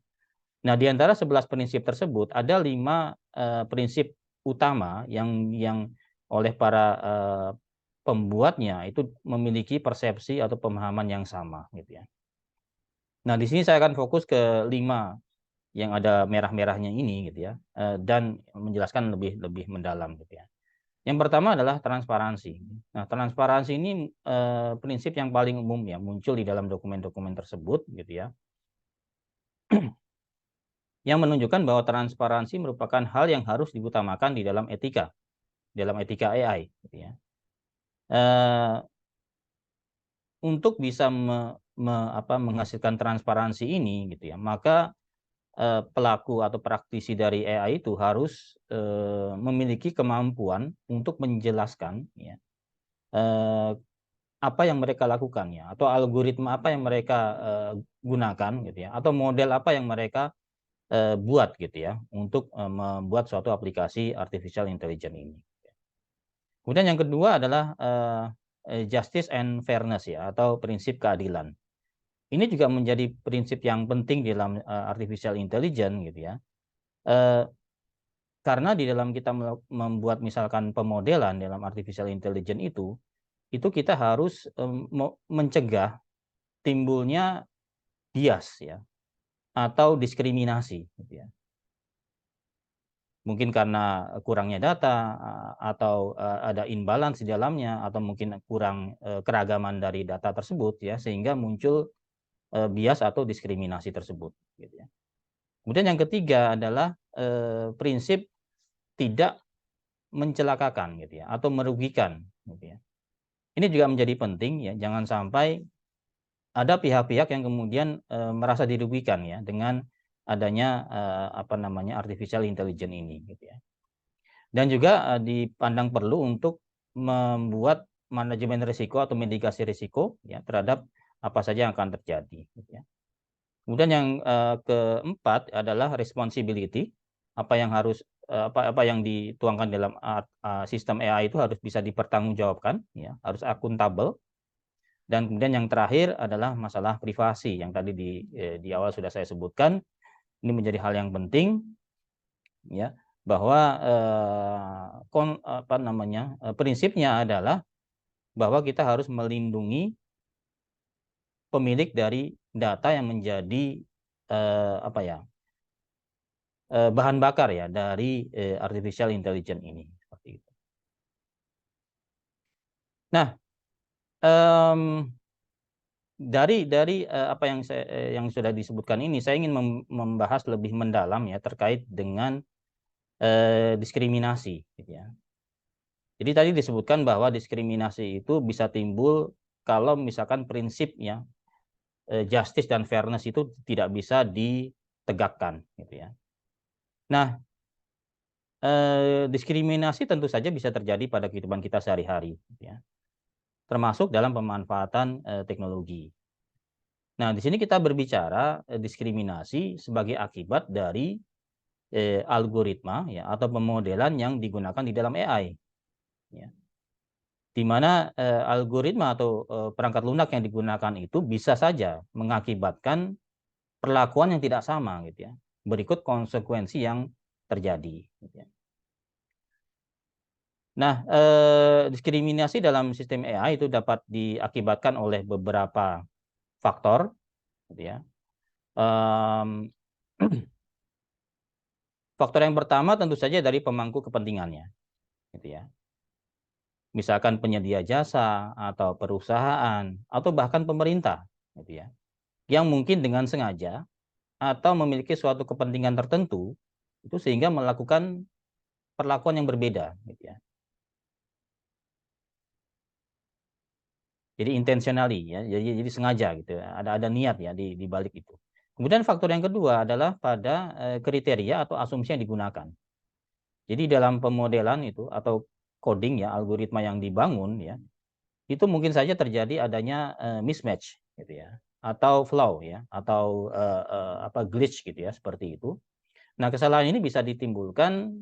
Speaker 3: Nah, di antara 11 prinsip tersebut ada 5 prinsip utama yang oleh para pembuatnya itu memiliki persepsi atau pemahaman yang sama gitu ya. Nah, di sini saya akan fokus ke 5 yang ada merah-merahnya ini gitu ya, dan menjelaskan lebih mendalam gitu ya. Yang pertama adalah transparansi. Nah, transparansi ini prinsip yang paling umum ya, muncul di dalam dokumen-dokumen tersebut gitu ya, yang menunjukkan bahwa transparansi merupakan hal yang harus diutamakan di dalam etika AI gitu ya. Untuk bisa menghasilkan transparansi ini gitu ya, maka pelaku atau praktisi dari AI itu harus memiliki kemampuan untuk menjelaskan ya, apa yang mereka lakukan ya, atau algoritma apa yang mereka gunakan gitu ya, atau model apa yang mereka buat gitu ya, untuk membuat suatu aplikasi artificial intelligence ini. Kemudian yang kedua adalah justice and fairness ya, atau prinsip keadilan. Ini juga menjadi prinsip yang penting di dalam artificial intelligence gitu ya. Karena di dalam kita membuat misalkan pemodelan dalam artificial intelligence itu kita harus mencegah timbulnya bias ya, atau diskriminasi gitu ya. Mungkin karena kurangnya data, atau ada imbalance di dalamnya, atau mungkin kurang keragaman dari data tersebut ya, sehingga muncul bias atau diskriminasi tersebut gitu ya. Kemudian yang ketiga adalah prinsip tidak mencelakakan gitu ya, atau merugikan gitu ya. Ini juga menjadi penting ya, jangan sampai ada pihak-pihak yang kemudian merasa dirugikan ya dengan adanya artificial intelligence ini gitu ya. Dan juga dipandang perlu untuk membuat manajemen risiko atau mitigasi risiko ya terhadap apa saja yang akan terjadi gitu ya. Kemudian yang keempat adalah responsibility, apa yang harus apa yang dituangkan dalam sistem AI itu harus bisa dipertanggungjawabkan ya, harus akuntabel. Dan kemudian yang terakhir adalah masalah privasi yang tadi di awal sudah saya sebutkan. Ini menjadi hal yang penting ya, bahwa prinsipnya adalah bahwa kita harus melindungi pemilik dari data yang menjadi bahan bakar ya dari artificial intelligence ini seperti itu. Nah, dari apa yang sudah disebutkan ini, saya ingin membahas lebih mendalam ya terkait dengan diskriminasi gitu ya. Jadi tadi disebutkan bahwa diskriminasi itu bisa timbul kalau misalkan prinsipnya justice dan fairness itu tidak bisa ditegakkan gitu ya. Nah, diskriminasi tentu saja bisa terjadi pada kehidupan kita sehari-hari gitu ya, termasuk dalam pemanfaatan teknologi. Nah, di sini kita berbicara diskriminasi sebagai akibat dari algoritma ya, atau pemodelan yang digunakan di dalam AI ya. Di mana algoritma atau perangkat lunak yang digunakan itu bisa saja mengakibatkan perlakuan yang tidak sama gitu ya. Berikut konsekuensi yang terjadi gitu ya. Nah, diskriminasi dalam sistem AI itu dapat diakibatkan oleh beberapa faktor gitu ya. Faktor yang pertama tentu saja dari pemangku kepentingannya gitu ya. Misalkan penyedia jasa atau perusahaan atau bahkan pemerintah gitu ya, yang mungkin dengan sengaja atau memiliki suatu kepentingan tertentu itu sehingga melakukan perlakuan yang berbeda gitu ya. Jadi intentionally ya, jadi sengaja gitu ya. Ada niat ya di balik itu. Kemudian faktor yang kedua adalah pada kriteria atau asumsi yang digunakan. Jadi dalam pemodelan itu atau coding ya, algoritma yang dibangun ya, itu mungkin saja terjadi adanya mismatch gitu ya, atau flaw ya, atau glitch gitu ya, seperti itu. Nah, kesalahan ini bisa ditimbulkan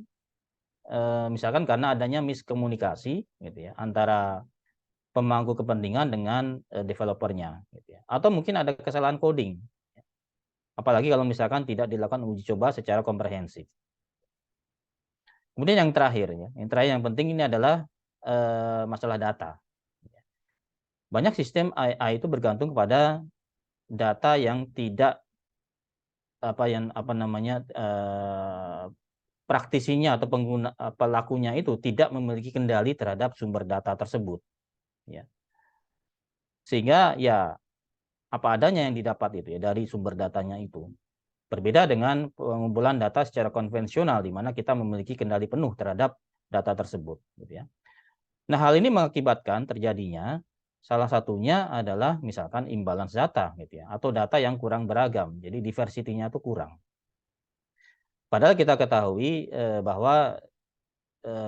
Speaker 3: misalkan karena adanya miskomunikasi gitu ya, antara pemangku kepentingan dengan developernya gitu ya. Atau mungkin ada kesalahan coding. Apalagi kalau misalkan tidak dilakukan uji coba secara komprehensif. Kemudian yang terakhir ya, yang penting ini adalah masalah data. Banyak sistem AI itu bergantung kepada data yang tidak praktisinya atau pelakunya itu tidak memiliki kendali terhadap sumber data tersebut, ya. Sehingga ya apa adanya yang didapat itu ya dari sumber datanya itu. Berbeda dengan pengumpulan data secara konvensional di mana kita memiliki kendali penuh terhadap data tersebut, gitu ya. Nah, hal ini mengakibatkan terjadinya salah satunya adalah misalkan imbalance data, gitu ya, atau data yang kurang beragam. Jadi diversity-nya itu kurang. Padahal kita ketahui bahwa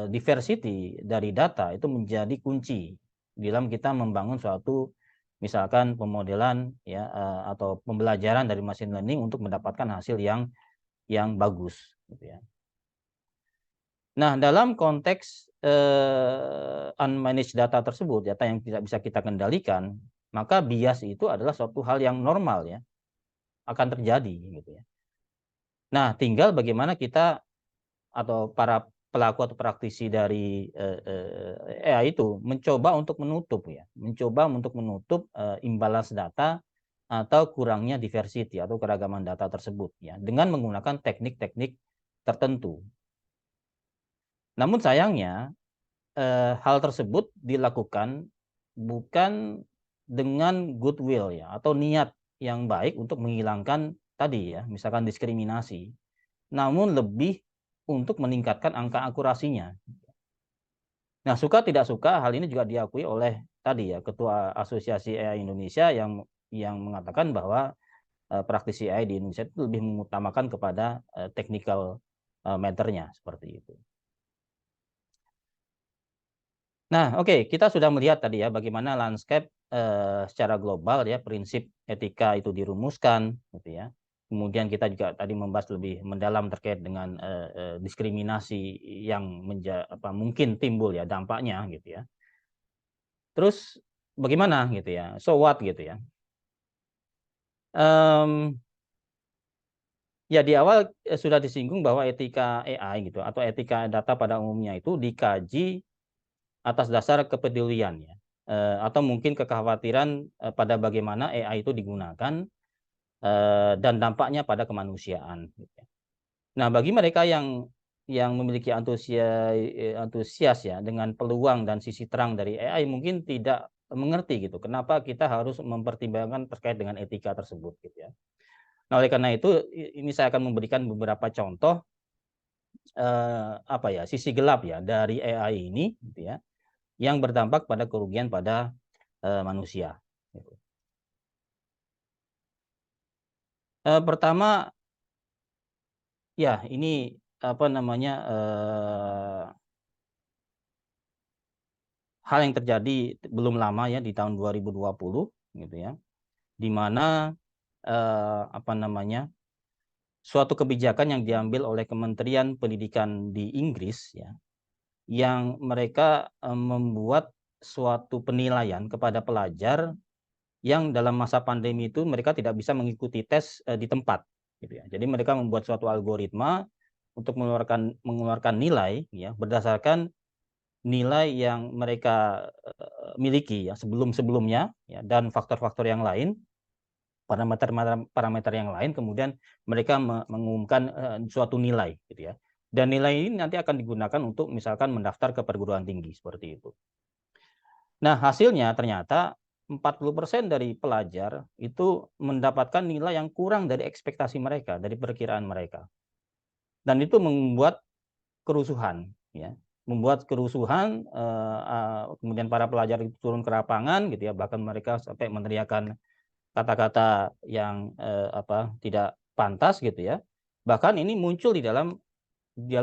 Speaker 3: diversity dari data itu menjadi kunci dalam kita membangun suatu misalkan pemodelan ya atau pembelajaran dari machine learning untuk mendapatkan hasil yang bagus, gitu ya. Nah, dalam konteks unmanaged data tersebut, data yang tidak bisa kita kendalikan, maka bias itu adalah suatu hal yang normal ya, akan terjadi gitu ya. Nah, tinggal bagaimana kita atau para pelaku atau praktisi dari AI itu mencoba untuk menutup imbalance data atau kurangnya diversity atau keragaman data tersebut ya dengan menggunakan teknik-teknik tertentu. Namun sayangnya hal tersebut dilakukan bukan dengan goodwill ya atau niat yang baik untuk menghilangkan tadi ya misalkan diskriminasi, namun lebih untuk meningkatkan angka akurasinya. Nah, suka tidak suka hal ini juga diakui oleh tadi ya Ketua Asosiasi AI Indonesia yang mengatakan bahwa praktisi AI di Indonesia itu lebih mengutamakan kepada technical matter-nya seperti itu. Nah, oke, kita sudah melihat tadi ya bagaimana landscape secara global ya prinsip etika itu dirumuskan, gitu ya. Kemudian kita juga tadi membahas lebih mendalam terkait dengan diskriminasi yang mungkin timbul ya dampaknya, gitu ya. Terus bagaimana gitu ya? So what gitu ya? Ya di awal sudah disinggung bahwa etika AI gitu atau etika data pada umumnya itu dikaji atas dasar kepedulian ya atau mungkin kekhawatiran pada bagaimana AI itu digunakan dan dampaknya pada kemanusiaan. Gitu. Nah bagi mereka yang memiliki antusias ya dengan peluang dan sisi terang dari AI mungkin tidak mengerti gitu kenapa kita harus mempertimbangkan terkait dengan etika tersebut gitu ya. Nah oleh karena itu ini saya akan memberikan beberapa contoh sisi gelap ya dari AI ini gitu ya yang berdampak pada kerugian pada manusia. Gitu. Pertama, ya ini hal yang terjadi belum lama ya di tahun 2020, gitu ya, di mana suatu kebijakan yang diambil oleh Kementerian Pendidikan di Inggris ya, yang mereka membuat suatu penilaian kepada pelajar yang dalam masa pandemi itu mereka tidak bisa mengikuti tes di tempat gitu ya. Jadi mereka membuat suatu algoritma untuk mengeluarkan nilai ya berdasarkan nilai yang mereka miliki ya sebelumnya ya dan faktor-faktor yang lain, parameter yang lain, kemudian mereka mengumumkan suatu nilai gitu ya. Dan nilai ini nanti akan digunakan untuk misalkan mendaftar ke perguruan tinggi seperti itu. Nah, hasilnya ternyata 40% dari pelajar itu mendapatkan nilai yang kurang dari ekspektasi mereka, dari perkiraan mereka. Dan itu membuat kerusuhan, ya. Membuat kerusuhan, kemudian para pelajar itu turun ke lapangan, gitu ya. Bahkan mereka sampai meneriakkan kata-kata yang tidak pantas, gitu ya. Bahkan ini muncul di dalam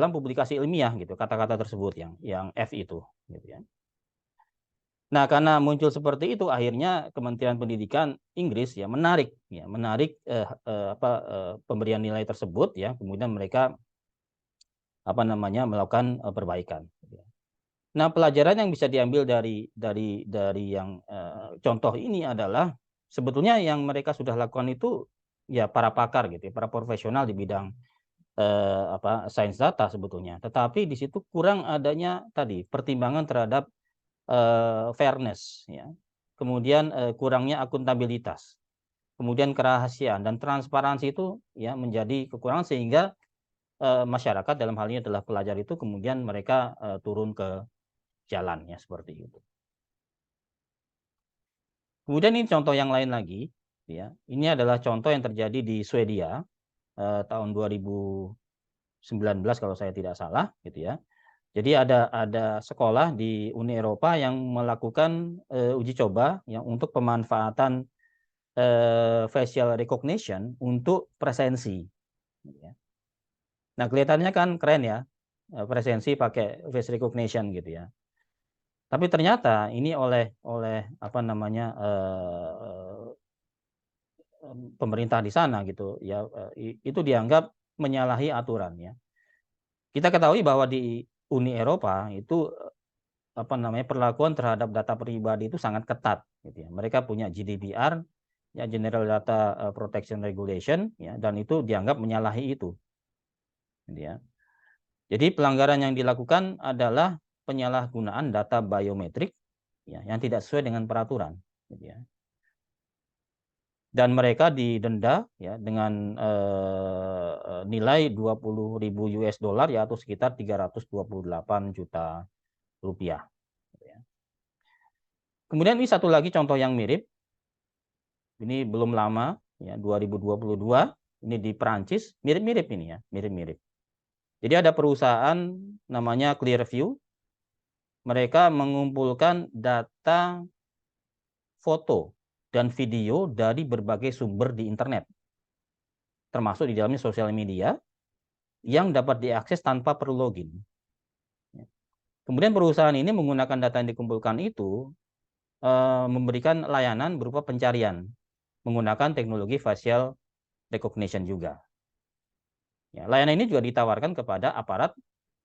Speaker 3: publikasi ilmiah, gitu, kata-kata tersebut yang F itu, gitu ya. Nah, karena muncul seperti itu, akhirnya Kementerian Pendidikan Inggris ya menarik pemberian nilai tersebut ya, kemudian mereka melakukan perbaikan. Nah, pelajaran yang bisa diambil dari yang contoh ini adalah sebetulnya yang mereka sudah lakukan itu ya para pakar gitu, para profesional di bidang sains data sebetulnya. Tetapi di situ kurang adanya tadi pertimbangan terhadap fairness ya. Kemudian kurangnya akuntabilitas. kemudian kerahasiaan dan transparansi itu ya menjadi kekurangan, sehingga masyarakat dalam hal ini adalah pelajar itu kemudian mereka turun ke jalan ya, seperti itu. Kemudian ini contoh yang lain lagi ya. Ini adalah contoh yang terjadi di Swedia tahun 2019 kalau saya tidak salah gitu ya. Jadi ada sekolah di Uni Eropa yang melakukan uji coba yang untuk pemanfaatan facial recognition untuk presensi. Nah, kelihatannya kan keren ya, presensi pakai face recognition gitu ya. Tapi ternyata ini oleh apa namanya pemerintah di sana gitu ya, itu dianggap menyalahi aturan ya. Kita ketahui bahwa di Uni Eropa itu apa namanya perlakuan terhadap data pribadi itu sangat ketat gitu ya. Mereka punya GDPR ya, General Data Protection Regulation ya, dan itu dianggap menyalahi itu gitu ya. Jadi pelanggaran yang dilakukan adalah penyalahgunaan data biometrik ya, yang tidak sesuai dengan peraturan gitu ya. Dan mereka didenda ya dengan nilai 20.000 US dollar ya, atau sekitar 328 juta rupiah. Kemudian ini satu lagi contoh yang mirip. Ini belum lama ya, 2022, ini di Perancis, mirip-mirip ini ya, mirip-mirip. Jadi ada perusahaan namanya Clearview. Mereka mengumpulkan data foto dan video dari berbagai sumber di internet, termasuk di dalamnya sosial media, yang dapat diakses tanpa perlu login. Kemudian perusahaan ini menggunakan data yang dikumpulkan itu memberikan layanan berupa pencarian menggunakan teknologi facial recognition juga. Ya, layanan ini juga ditawarkan kepada aparat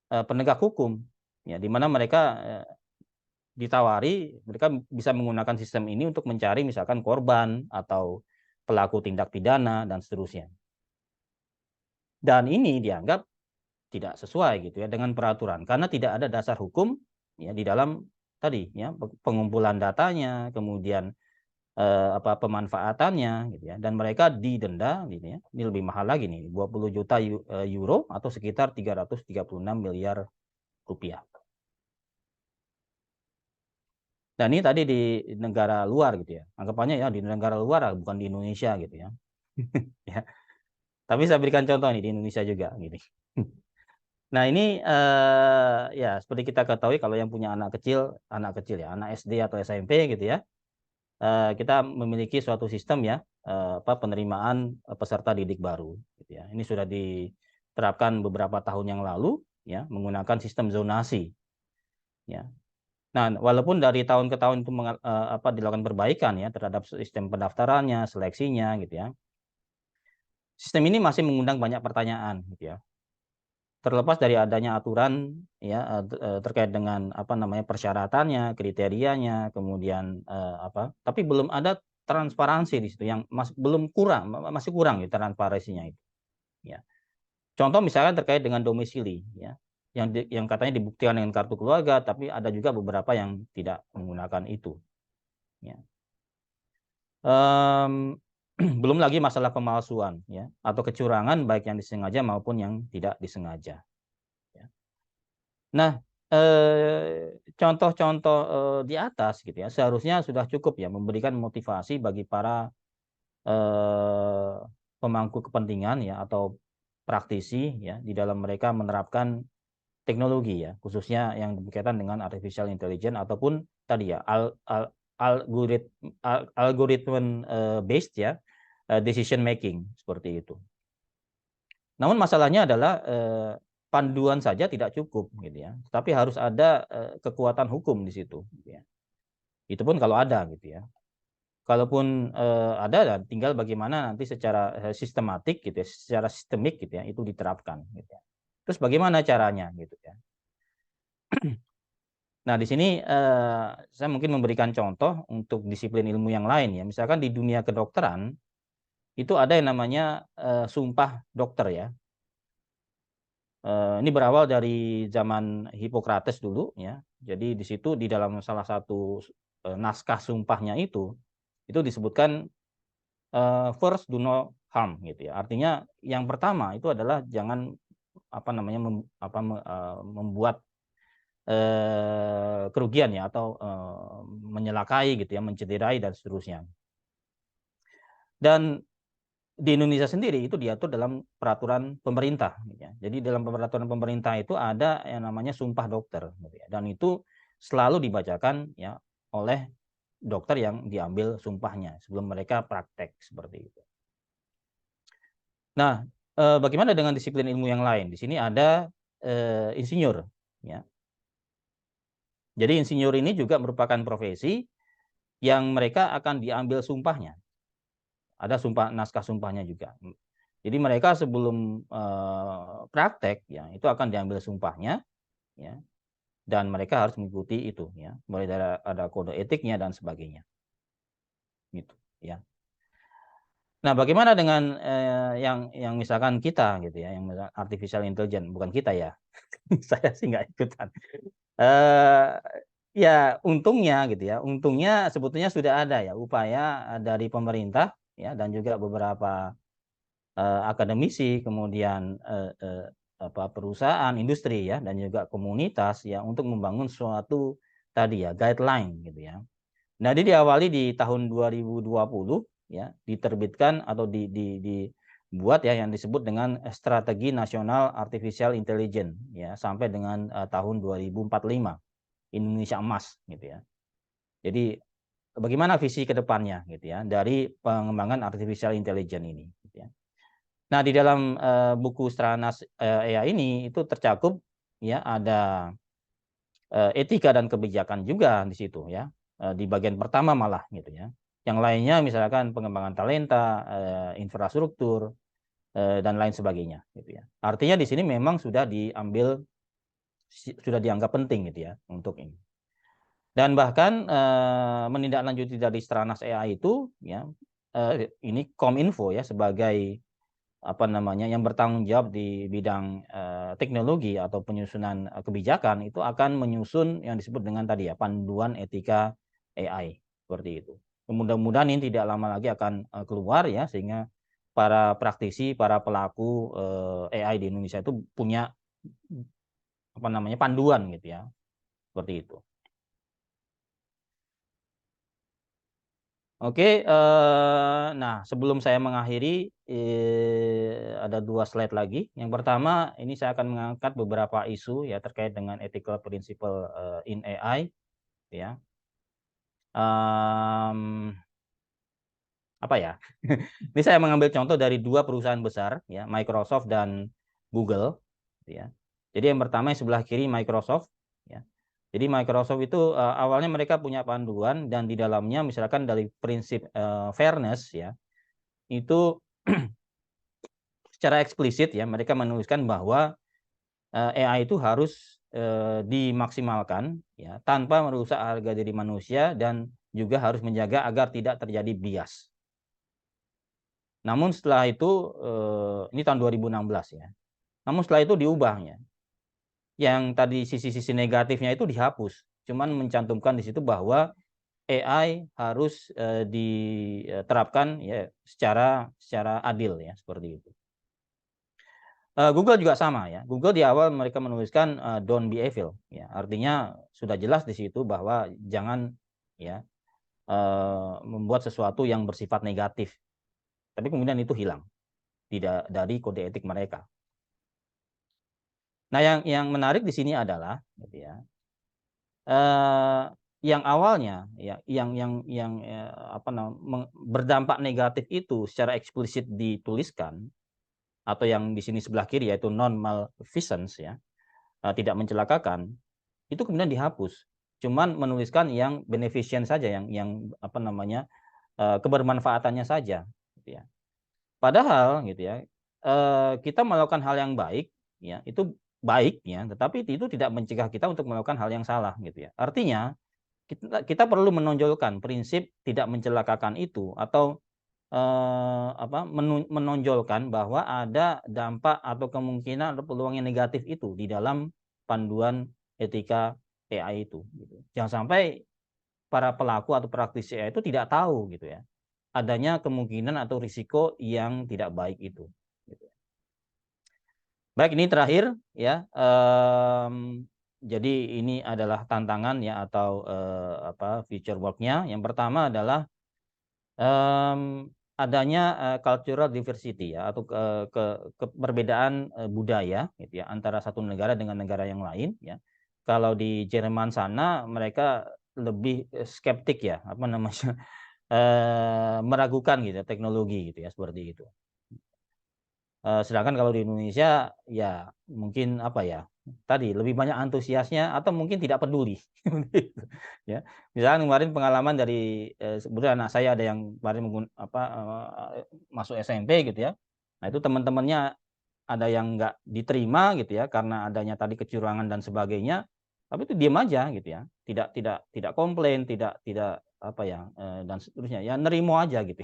Speaker 3: penegak hukum, ya, di mana mereka mereka bisa menggunakan sistem ini untuk mencari misalkan korban atau pelaku tindak pidana dan seterusnya. Dan ini dianggap tidak sesuai gitu ya dengan peraturan, karena tidak ada dasar hukum ya di dalam tadi ya pengumpulan datanya, kemudian pemanfaatannya gitu ya, dan mereka didenda gitu ya. Ini lebih mahal lagi nih, 20 juta euro atau sekitar 336 miliar rupiah. Dan ini tadi di negara luar gitu ya. Anggapannya ya di negara luar, bukan di Indonesia gitu ya. Ya. Tapi saya berikan contoh nih di Indonesia juga gitu. Nah, ini ya seperti kita ketahui kalau yang punya anak kecil ya, anak SD atau SMP gitu ya. Kita memiliki suatu sistem ya, penerimaan peserta didik baru gitu ya. Ini sudah diterapkan beberapa tahun yang lalu ya, menggunakan sistem zonasi. Ya. Nah, walaupun dari tahun ke tahun itu dilakukan perbaikan ya terhadap sistem pendaftarannya, seleksinya gitu ya. Sistem ini masih mengundang banyak pertanyaan gitu ya. Terlepas dari adanya aturan ya terkait dengan persyaratannya, kriterianya, kemudian tapi belum ada transparansi di situ yang masih kurang ya transparansinya itu. Ya. Contoh misalkan terkait dengan domisili ya. Yang katanya dibuktikan dengan kartu keluarga, tapi ada juga beberapa yang tidak menggunakan itu. Ya. Belum lagi masalah pemalsuan ya, atau kecurangan baik yang disengaja maupun yang tidak disengaja. Ya. Nah, contoh-contoh di atas gitu ya, seharusnya sudah cukup ya memberikan motivasi bagi para pemangku kepentingan ya atau praktisi ya di dalam mereka menerapkan teknologi ya, khususnya yang berkaitan dengan artificial intelligence ataupun tadi ya algorithm based ya decision making seperti itu. Namun masalahnya adalah panduan saja tidak cukup gitu ya, tapi harus ada kekuatan hukum di situ gitu ya. Itu pun kalau ada gitu ya. Kalaupun ada, tinggal bagaimana nanti secara sistematik gitu ya, secara sistemik gitu ya, itu diterapkan gitu ya. Terus bagaimana caranya gitu ya. Nah, di sini saya mungkin memberikan contoh untuk disiplin ilmu yang lain ya. Misalkan di dunia kedokteran itu ada yang namanya sumpah dokter ya. Ini berawal dari zaman Hippocrates dulu ya. Jadi di situ di dalam salah satu naskah sumpahnya itu disebutkan first do no harm gitu ya. Artinya yang pertama itu adalah jangan membuat kerugian ya, atau menyelakai gitu ya, mencederai dan seterusnya. Dan di Indonesia sendiri itu diatur dalam peraturan pemerintah gitu ya. Jadi dalam peraturan pemerintah itu ada yang namanya sumpah dokter gitu ya. Dan itu selalu dibacakan ya oleh dokter yang diambil sumpahnya sebelum mereka praktek seperti itu. Nah, bagaimana dengan disiplin ilmu yang lain? Di sini ada insinyur ya. Jadi insinyur ini juga merupakan profesi yang mereka akan diambil sumpahnya. Ada naskah sumpahnya juga. Jadi mereka sebelum praktek ya itu akan diambil sumpahnya ya, dan mereka harus mengikuti itu ya. Mulai dari ada kode etiknya dan sebagainya. Gitu ya. Nah, bagaimana dengan yang misalkan kita gitu ya, yang artificial intelligence, bukan kita ya. Saya sih nggak ikutan. Ya untungnya gitu ya, untungnya sebetulnya sudah ada ya upaya dari pemerintah ya, dan juga beberapa akademisi, kemudian perusahaan, industri ya, dan juga komunitas ya, untuk membangun suatu tadi ya guideline gitu ya. Nah, ini diawali di tahun 2020 ya, diterbitkan atau dibuat ya yang disebut dengan Strategi Nasional Artificial Intelligence ya, sampai dengan tahun 2045 Indonesia Emas gitu ya. Jadi bagaimana visi ke depannya gitu ya dari pengembangan artificial intelligence ini gitu ya. Nah, di dalam buku Stranas AI ini itu tercakup ya, ada etika dan kebijakan juga di situ ya. Di bagian pertama malah gitu ya. Yang lainnya misalkan pengembangan talenta, infrastruktur dan lain sebagainya gitu ya. Artinya di sini memang sudah dianggap penting gitu ya untuk ini. Dan bahkan menindaklanjuti dari Stranas AI itu ya, ini Kominfo ya sebagai yang bertanggung jawab di bidang teknologi atau penyusunan kebijakan itu akan menyusun yang disebut dengan tadi ya panduan etika AI seperti itu. Mudah-mudahan ini tidak lama lagi akan keluar ya, sehingga para praktisi, para pelaku AI di Indonesia itu punya panduan gitu ya, seperti itu. Oke, nah sebelum saya mengakhiri, ada 2 slide lagi. Yang pertama, ini saya akan mengangkat beberapa isu ya terkait dengan ethical principle in AI, ya. Apa ya? Ini saya mengambil contoh dari 2 perusahaan besar, ya, Microsoft dan Google, ya. Jadi yang pertama yang sebelah kiri Microsoft, ya. Jadi Microsoft itu awalnya mereka punya panduan, dan di dalamnya misalkan dari prinsip fairness ya, itu secara eksplisit ya mereka menuliskan bahwa AI itu harus dimaksimalkan ya tanpa merusak harga diri manusia, dan juga harus menjaga agar tidak terjadi bias. Namun setelah itu ini tahun 2016 ya. Namun setelah itu diubah ya. Yang tadi sisi-sisi negatifnya itu dihapus, cuman mencantumkan di situ bahwa AI harus diterapkan ya secara adil ya, seperti itu. Google juga sama ya. Google di awal mereka menuliskan don't be evil ya. Artinya sudah jelas di situ bahwa jangan ya membuat sesuatu yang bersifat negatif. Tapi kemudian itu hilang tidak dari kode etik mereka. Nah, yang menarik di sini adalah gitu ya. Yang awalnya ya berdampak negatif itu secara eksplisit dituliskan, atau yang di sini sebelah kiri yaitu non malfeasance ya, tidak mencelakakan, itu kemudian dihapus. Cuman menuliskan yang beneficent saja, yang kebermanfaatannya saja gitu ya. Padahal gitu ya, kita melakukan hal yang baik ya, itu baik ya, tetapi itu tidak mencegah kita untuk melakukan hal yang salah gitu ya. Artinya kita perlu menonjolkan prinsip tidak mencelakakan itu, atau menonjolkan bahwa ada dampak atau kemungkinan atau peluang yang negatif itu di dalam panduan etika AI itu gitu. Jangan sampai para pelaku atau praktisi AI itu tidak tahu gitu ya. adanya kemungkinan atau risiko yang tidak baik itu. Gitu. Baik, ini terakhir ya. Jadi ini adalah tantangan ya atau future work-nya. Yang pertama adalah adanya cultural diversity ya atau perbedaan budaya gitu ya antara satu negara dengan negara yang lain ya. Kalau di Jerman sana mereka lebih skeptik ya, apa namanya, meragukan gitu ya, teknologi gitu ya, seperti itu. Sedangkan kalau di Indonesia ya mungkin apa ya, tadi lebih banyak antusiasnya atau mungkin tidak peduli. Ya. Misalkan kemarin pengalaman dari sebetulnya anak saya ada yang kemarin masuk SMP gitu ya. Nah, itu teman-temannya ada yang nggak diterima gitu ya karena adanya tadi kecurangan dan sebagainya. Tapi itu diam aja gitu ya. Tidak komplain, tidak apa ya dan seterusnya. Ya nerimo aja gitu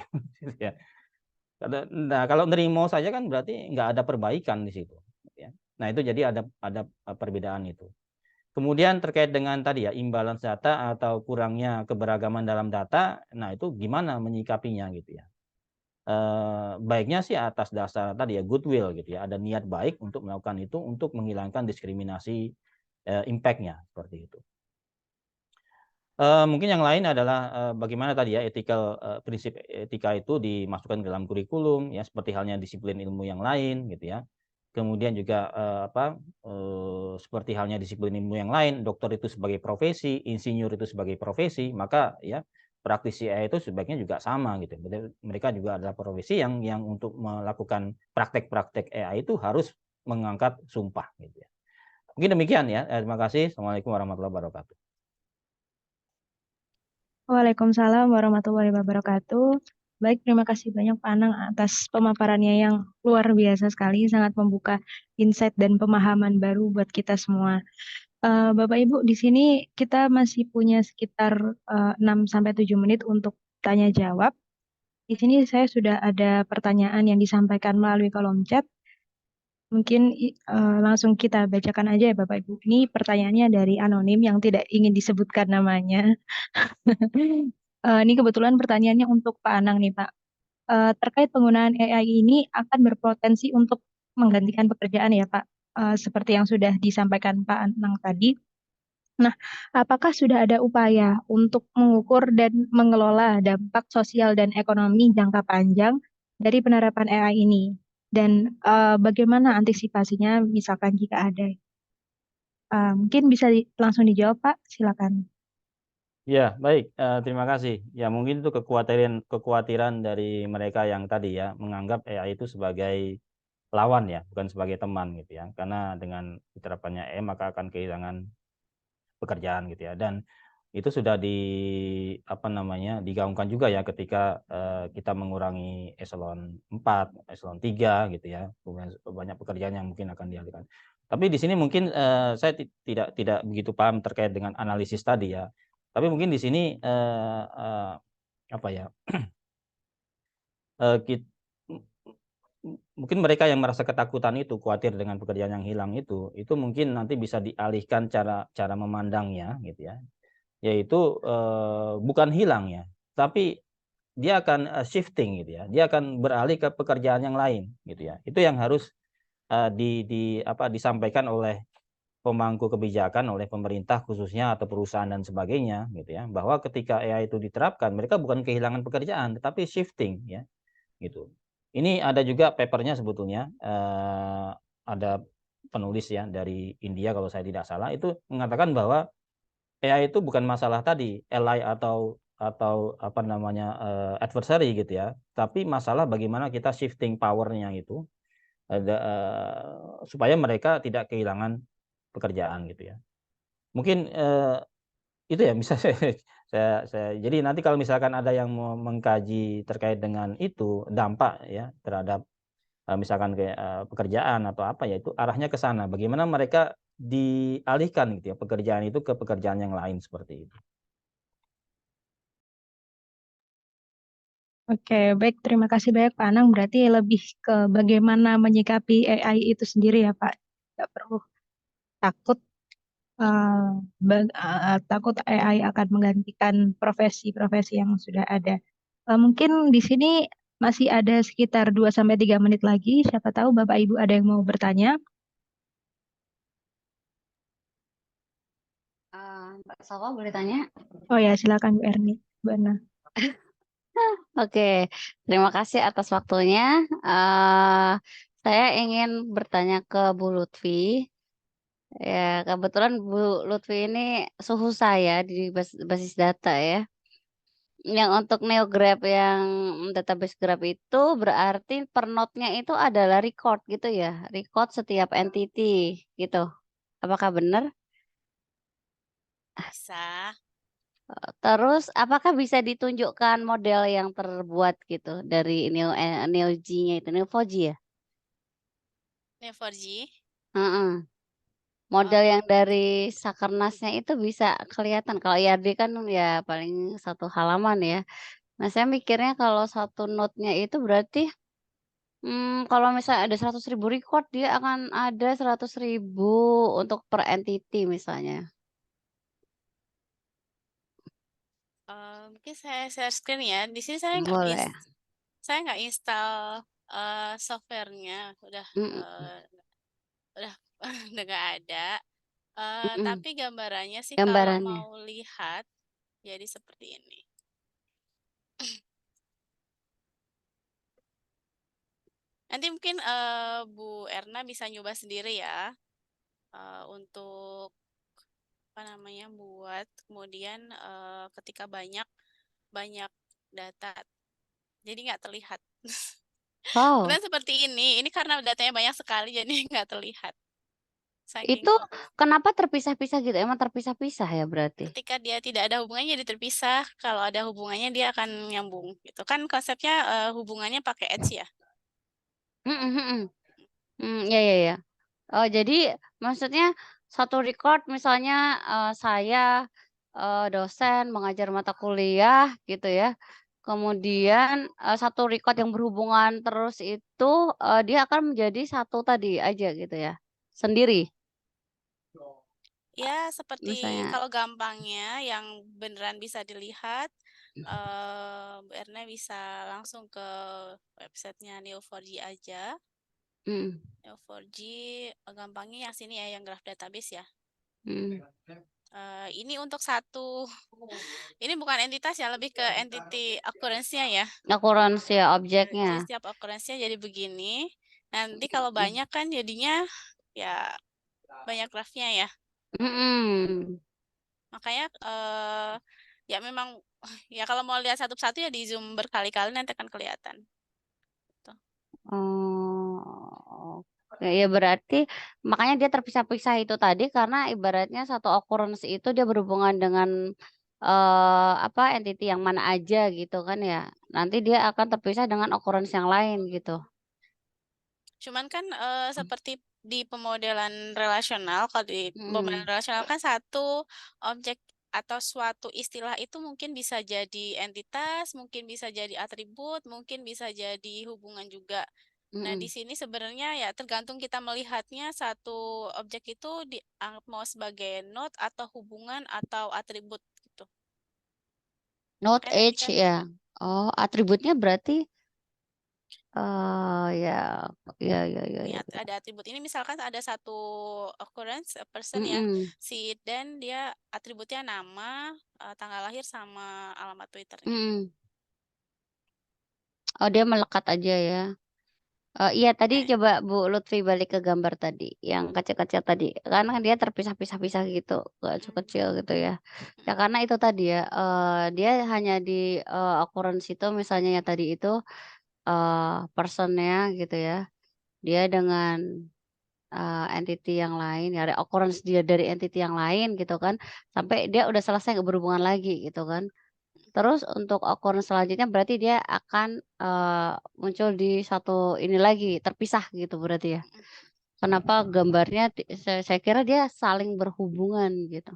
Speaker 3: ya. Nah, kalau nerimo saja kan berarti nggak ada perbaikan di situ. Ya. Nah, itu jadi ada perbedaan itu. Kemudian terkait dengan tadi ya imbalance data atau kurangnya keberagaman dalam data, nah itu gimana menyikapinya gitu ya. Baiknya sih atas dasar tadi ya goodwill gitu ya, ada niat baik untuk melakukan itu untuk menghilangkan diskriminasi impact-nya seperti itu. Mungkin yang lain adalah bagaimana tadi ya prinsip etika itu dimasukkan ke dalam kurikulum ya seperti halnya disiplin ilmu yang lain gitu ya. Kemudian juga seperti halnya disiplin ilmu yang lain, dokter itu sebagai profesi, insinyur itu sebagai profesi, maka ya praktisi AI itu sebaiknya juga sama gitu. Mereka juga adalah profesi yang untuk melakukan praktek-praktek AI itu harus mengangkat sumpah gitu ya. Mungkin demikian ya. Terima kasih. Assalamualaikum warahmatullahi wabarakatuh.
Speaker 1: Waalaikumsalam warahmatullahi wabarakatuh. Baik, terima kasih banyak Pak Anang atas pemaparannya yang luar biasa sekali, sangat membuka insight dan pemahaman baru buat kita semua. Bapak Ibu, di sini kita masih punya sekitar 6-7 menit untuk tanya jawab. Di sini saya sudah ada pertanyaan yang disampaikan melalui kolom chat. Mungkin langsung kita bacakan aja ya Bapak Ibu. Ini pertanyaannya dari anonim yang tidak ingin disebutkan namanya. Ini kebetulan pertanyaannya untuk Pak Anang nih Pak. Terkait penggunaan AI ini akan berpotensi untuk menggantikan pekerjaan ya Pak. Seperti yang sudah disampaikan Pak Anang tadi. Nah, apakah sudah ada upaya untuk mengukur dan mengelola dampak sosial dan ekonomi jangka panjang dari penerapan AI ini? Dan bagaimana antisipasinya misalkan jika ada? Mungkin bisa langsung dijawab Pak, silakan.
Speaker 3: Ya, baik. Terima kasih. Ya, mungkin itu kekhawatiran dari mereka yang tadi ya menganggap AI itu sebagai lawan ya, bukan sebagai teman gitu ya. Karena dengan diterapkannya AI maka akan kehilangan pekerjaan gitu ya. Dan itu sudah digaungkan juga ya ketika kita mengurangi eselon 4, eselon 3 gitu ya. Kemudian banyak pekerjaan yang mungkin akan dialihkan. Tapi di sini mungkin saya tidak begitu paham terkait dengan analisis tadi ya. Tapi mungkin di sini mungkin mereka yang merasa ketakutan itu, khawatir dengan pekerjaan yang hilang itu mungkin nanti bisa dialihkan cara memandangnya gitu ya. Yaitu bukan hilang ya, tapi dia akan shifting gitu ya. Dia akan beralih ke pekerjaan yang lain gitu ya. Itu yang harus disampaikan oleh pemangku kebijakan, oleh pemerintah khususnya atau perusahaan dan sebagainya gitu ya, bahwa ketika AI itu diterapkan mereka bukan kehilangan pekerjaan tetapi shifting ya gitu. Ini ada juga papernya sebetulnya ada penulis ya dari India kalau saya tidak salah itu mengatakan bahwa AI itu bukan masalah tadi ally atau apa namanya adversary gitu ya, tapi masalah bagaimana kita shifting powernya itu supaya mereka tidak kehilangan pekerjaan gitu ya. Mungkin itu ya bisa saya jadi nanti kalau misalkan ada yang mau mengkaji terkait dengan itu dampak ya terhadap misalkan kayak pekerjaan atau apa ya itu arahnya ke sana bagaimana mereka dialihkan gitu ya pekerjaan itu ke pekerjaan yang lain seperti itu.
Speaker 1: Oke, baik. Terima kasih banyak Pak Anang. Berarti lebih ke bagaimana menyikapi AI itu sendiri ya Pak. Nggak perlu takut takut AI akan menggantikan profesi-profesi yang sudah ada. Mungkin di sini masih ada sekitar 2-3 menit lagi. Siapa tahu Bapak Ibu ada yang mau bertanya.
Speaker 5: Mbak Salwa boleh tanya?
Speaker 1: Oh ya, silakan Bu Erni. Bu Erna.
Speaker 5: Oke, terima kasih atas waktunya. Saya ingin bertanya ke Bu Lutfi. Ya, kebetulan Bu Lutfi ini suhu saya di basis data ya. Yang untuk NeoGraph yang database Graph itu berarti per node-nya itu adalah record gitu ya, record setiap entity gitu. Apakah benar?
Speaker 4: Bisa.
Speaker 5: Terus apakah bisa ditunjukkan model yang terbuat gitu dari Neo-G-nya itu, Neo4j ya?
Speaker 4: Neo4j.
Speaker 5: Heeh. Model yang dari Sakernasnya itu bisa kelihatan. Kalau IRD kan ya paling satu halaman ya. Nah, saya mikirnya kalau satu node-nya itu berarti kalau misalnya ada 100.000 record, dia akan ada 100.000 untuk per entity misalnya.
Speaker 4: Mungkin saya share screen ya. Di sini saya
Speaker 5: Boleh.
Speaker 4: nggak install softwarenya, udah
Speaker 5: Mm,
Speaker 4: udah udah nggak ada.
Speaker 5: mm-mm.
Speaker 4: Tapi gambarannya sih kalau
Speaker 5: Gambarannya.
Speaker 4: mau lihat jadi seperti ini. Nanti mungkin Bu Erna bisa nyoba sendiri ya untuk apa namanya buat kemudian ketika banyak data jadi nggak terlihat.
Speaker 5: Wow.
Speaker 4: Kemudian seperti ini karena datanya banyak sekali jadi nggak terlihat. Saking
Speaker 5: Itu kenapa terpisah-pisah gitu? Emang terpisah-pisah ya berarti?
Speaker 4: ketika dia tidak ada hubungannya jadi terpisah, kalau ada hubungannya dia akan nyambung gitu. Kan konsepnya hubungannya pakai edge ya.
Speaker 5: Ya ya ya. Oh, jadi maksudnya satu record misalnya saya dosen mengajar mata kuliah gitu ya. Kemudian satu record yang berhubungan terus itu dia akan menjadi satu tadi aja gitu ya. Sendiri
Speaker 4: Ya, seperti
Speaker 5: misalnya.
Speaker 4: kalau gampangnya yang beneran bisa dilihat, Bu Erna bisa langsung ke websitenya Neo4j aja.
Speaker 5: Mm,
Speaker 4: Neo4j gampangnya yang sini ya, yang graph database ya.
Speaker 5: mm.
Speaker 4: Ini untuk ini bukan entitas ya, lebih ke entity occurrence-nya ya.
Speaker 5: Occurrence ya
Speaker 4: Jadi
Speaker 5: objeknya.
Speaker 4: setiap occurrence-nya jadi begini. Nanti kalau banyak kan jadinya ya banyak grafnya ya.
Speaker 5: Mm-mm.
Speaker 4: Makanya ya memang ya kalau mau lihat satu-satu ya di zoom berkali-kali nanti akan kelihatan. Tuh.
Speaker 5: Oh, ya berarti makanya dia terpisah-pisah itu tadi karena ibaratnya satu occurrence itu dia berhubungan dengan apa entity yang mana aja gitu kan ya. Nanti dia akan terpisah dengan occurrence yang lain gitu.
Speaker 4: Cuman kan seperti di pemodelan relasional, kalau di pemodelan relasional kan satu objek atau suatu istilah itu mungkin bisa jadi entitas, mungkin bisa jadi atribut, mungkin bisa jadi hubungan juga. Nah, di sini sebenarnya ya tergantung kita melihatnya satu objek itu dianggap mau sebagai node atau hubungan atau atribut gitu.
Speaker 5: Node
Speaker 4: Makanya nanti
Speaker 5: age
Speaker 4: kan
Speaker 5: ya. Oh, atributnya berarti ya ya ya ya
Speaker 4: ini
Speaker 5: ya.
Speaker 4: ada atribut ini misalkan ada satu occurrence person ya si dan dia atributnya nama, tanggal lahir sama alamat Twitternya.
Speaker 5: Oh, dia melekat aja ya. Iya tadi coba Bu Lutfi balik ke gambar tadi yang kecil-kecil tadi kan dia terpisah-pisah gitu kecil-kecil gitu ya. Ya karena itu tadi ya dia hanya di occurrence itu misalnya yang tadi itu personnya gitu ya. Dia dengan entity yang lain ya occurrence dia dari entity yang lain gitu kan sampai dia udah selesai nggak berhubungan lagi gitu kan. Terus untuk occurrence selanjutnya berarti dia akan muncul di satu ini lagi, terpisah gitu berarti ya? Kenapa gambarnya saya kira dia saling berhubungan gitu,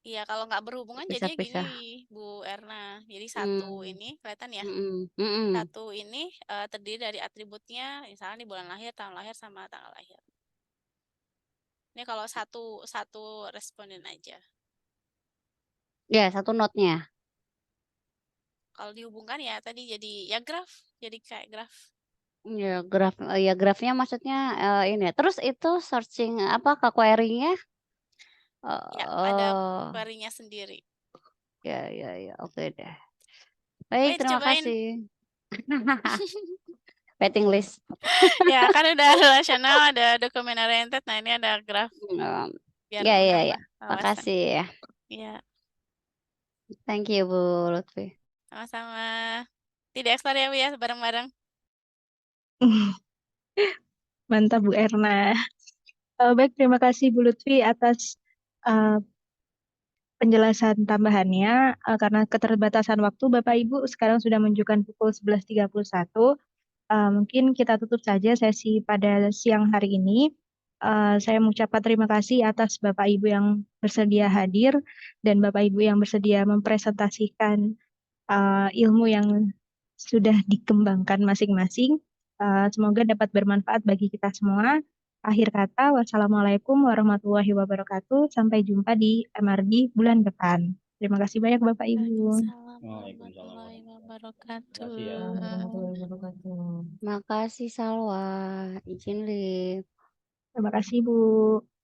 Speaker 4: Iya, kalau nggak berhubungan jadinya gini
Speaker 5: pisah-pisah.
Speaker 4: Bu Erna. Jadi satu ini kelihatan ya.
Speaker 5: Mhm.
Speaker 4: Satu ini terdiri dari atributnya, misalnya di bulan lahir, tahun lahir sama tanggal lahir. Ini kalau satu responden aja.
Speaker 5: Ya, satu node-nya.
Speaker 4: kalau dihubungkan ya tadi jadi ya graf, jadi kayak graf.
Speaker 5: Ya, grafnya maksudnya ini. Terus itu searching apa ke query-nya?
Speaker 4: Ya, ada
Speaker 5: Oh,
Speaker 4: query-nya sendiri.
Speaker 5: ya, oke deh.
Speaker 4: Ayo
Speaker 5: Baik, terima
Speaker 4: dicobain.
Speaker 5: kasih. Waiting list.
Speaker 4: Ya, kan udah relasional, ada document oriented. Nah, ini ada graf
Speaker 5: Hmm,
Speaker 4: biar
Speaker 5: ya,
Speaker 4: menambah wawasan.
Speaker 5: makasih ya.
Speaker 4: Iya,
Speaker 5: Thank you, Bu Lutfi.
Speaker 4: sama-sama. Tidak eksplor ya, Bu ya, bareng-bareng.
Speaker 1: Mantap Bu Erna. Baik, terima kasih Bu Lutfi atas eh, penjelasan tambahannya. Karena keterbatasan waktu, Bapak Ibu sekarang sudah menunjukkan pukul 11.31. Mungkin kita tutup saja sesi pada siang hari ini. Saya mengucapkan terima kasih atas Bapak Ibu yang bersedia hadir dan Bapak Ibu yang bersedia mempresentasikan ilmu yang sudah dikembangkan masing-masing. Semoga dapat bermanfaat bagi kita semua. Akhir kata, wassalamualaikum warahmatullahi wabarakatuh. Sampai jumpa di MRD bulan depan. Terima kasih banyak Bapak Ibu.
Speaker 4: Waalaikumsalam warahmatullahi wabarakatuh.
Speaker 3: Terima kasih ya.
Speaker 6: Warahmatullahi wabarakatuh.
Speaker 5: Makasih Salwa. Izin live.
Speaker 1: Terima kasih Bu.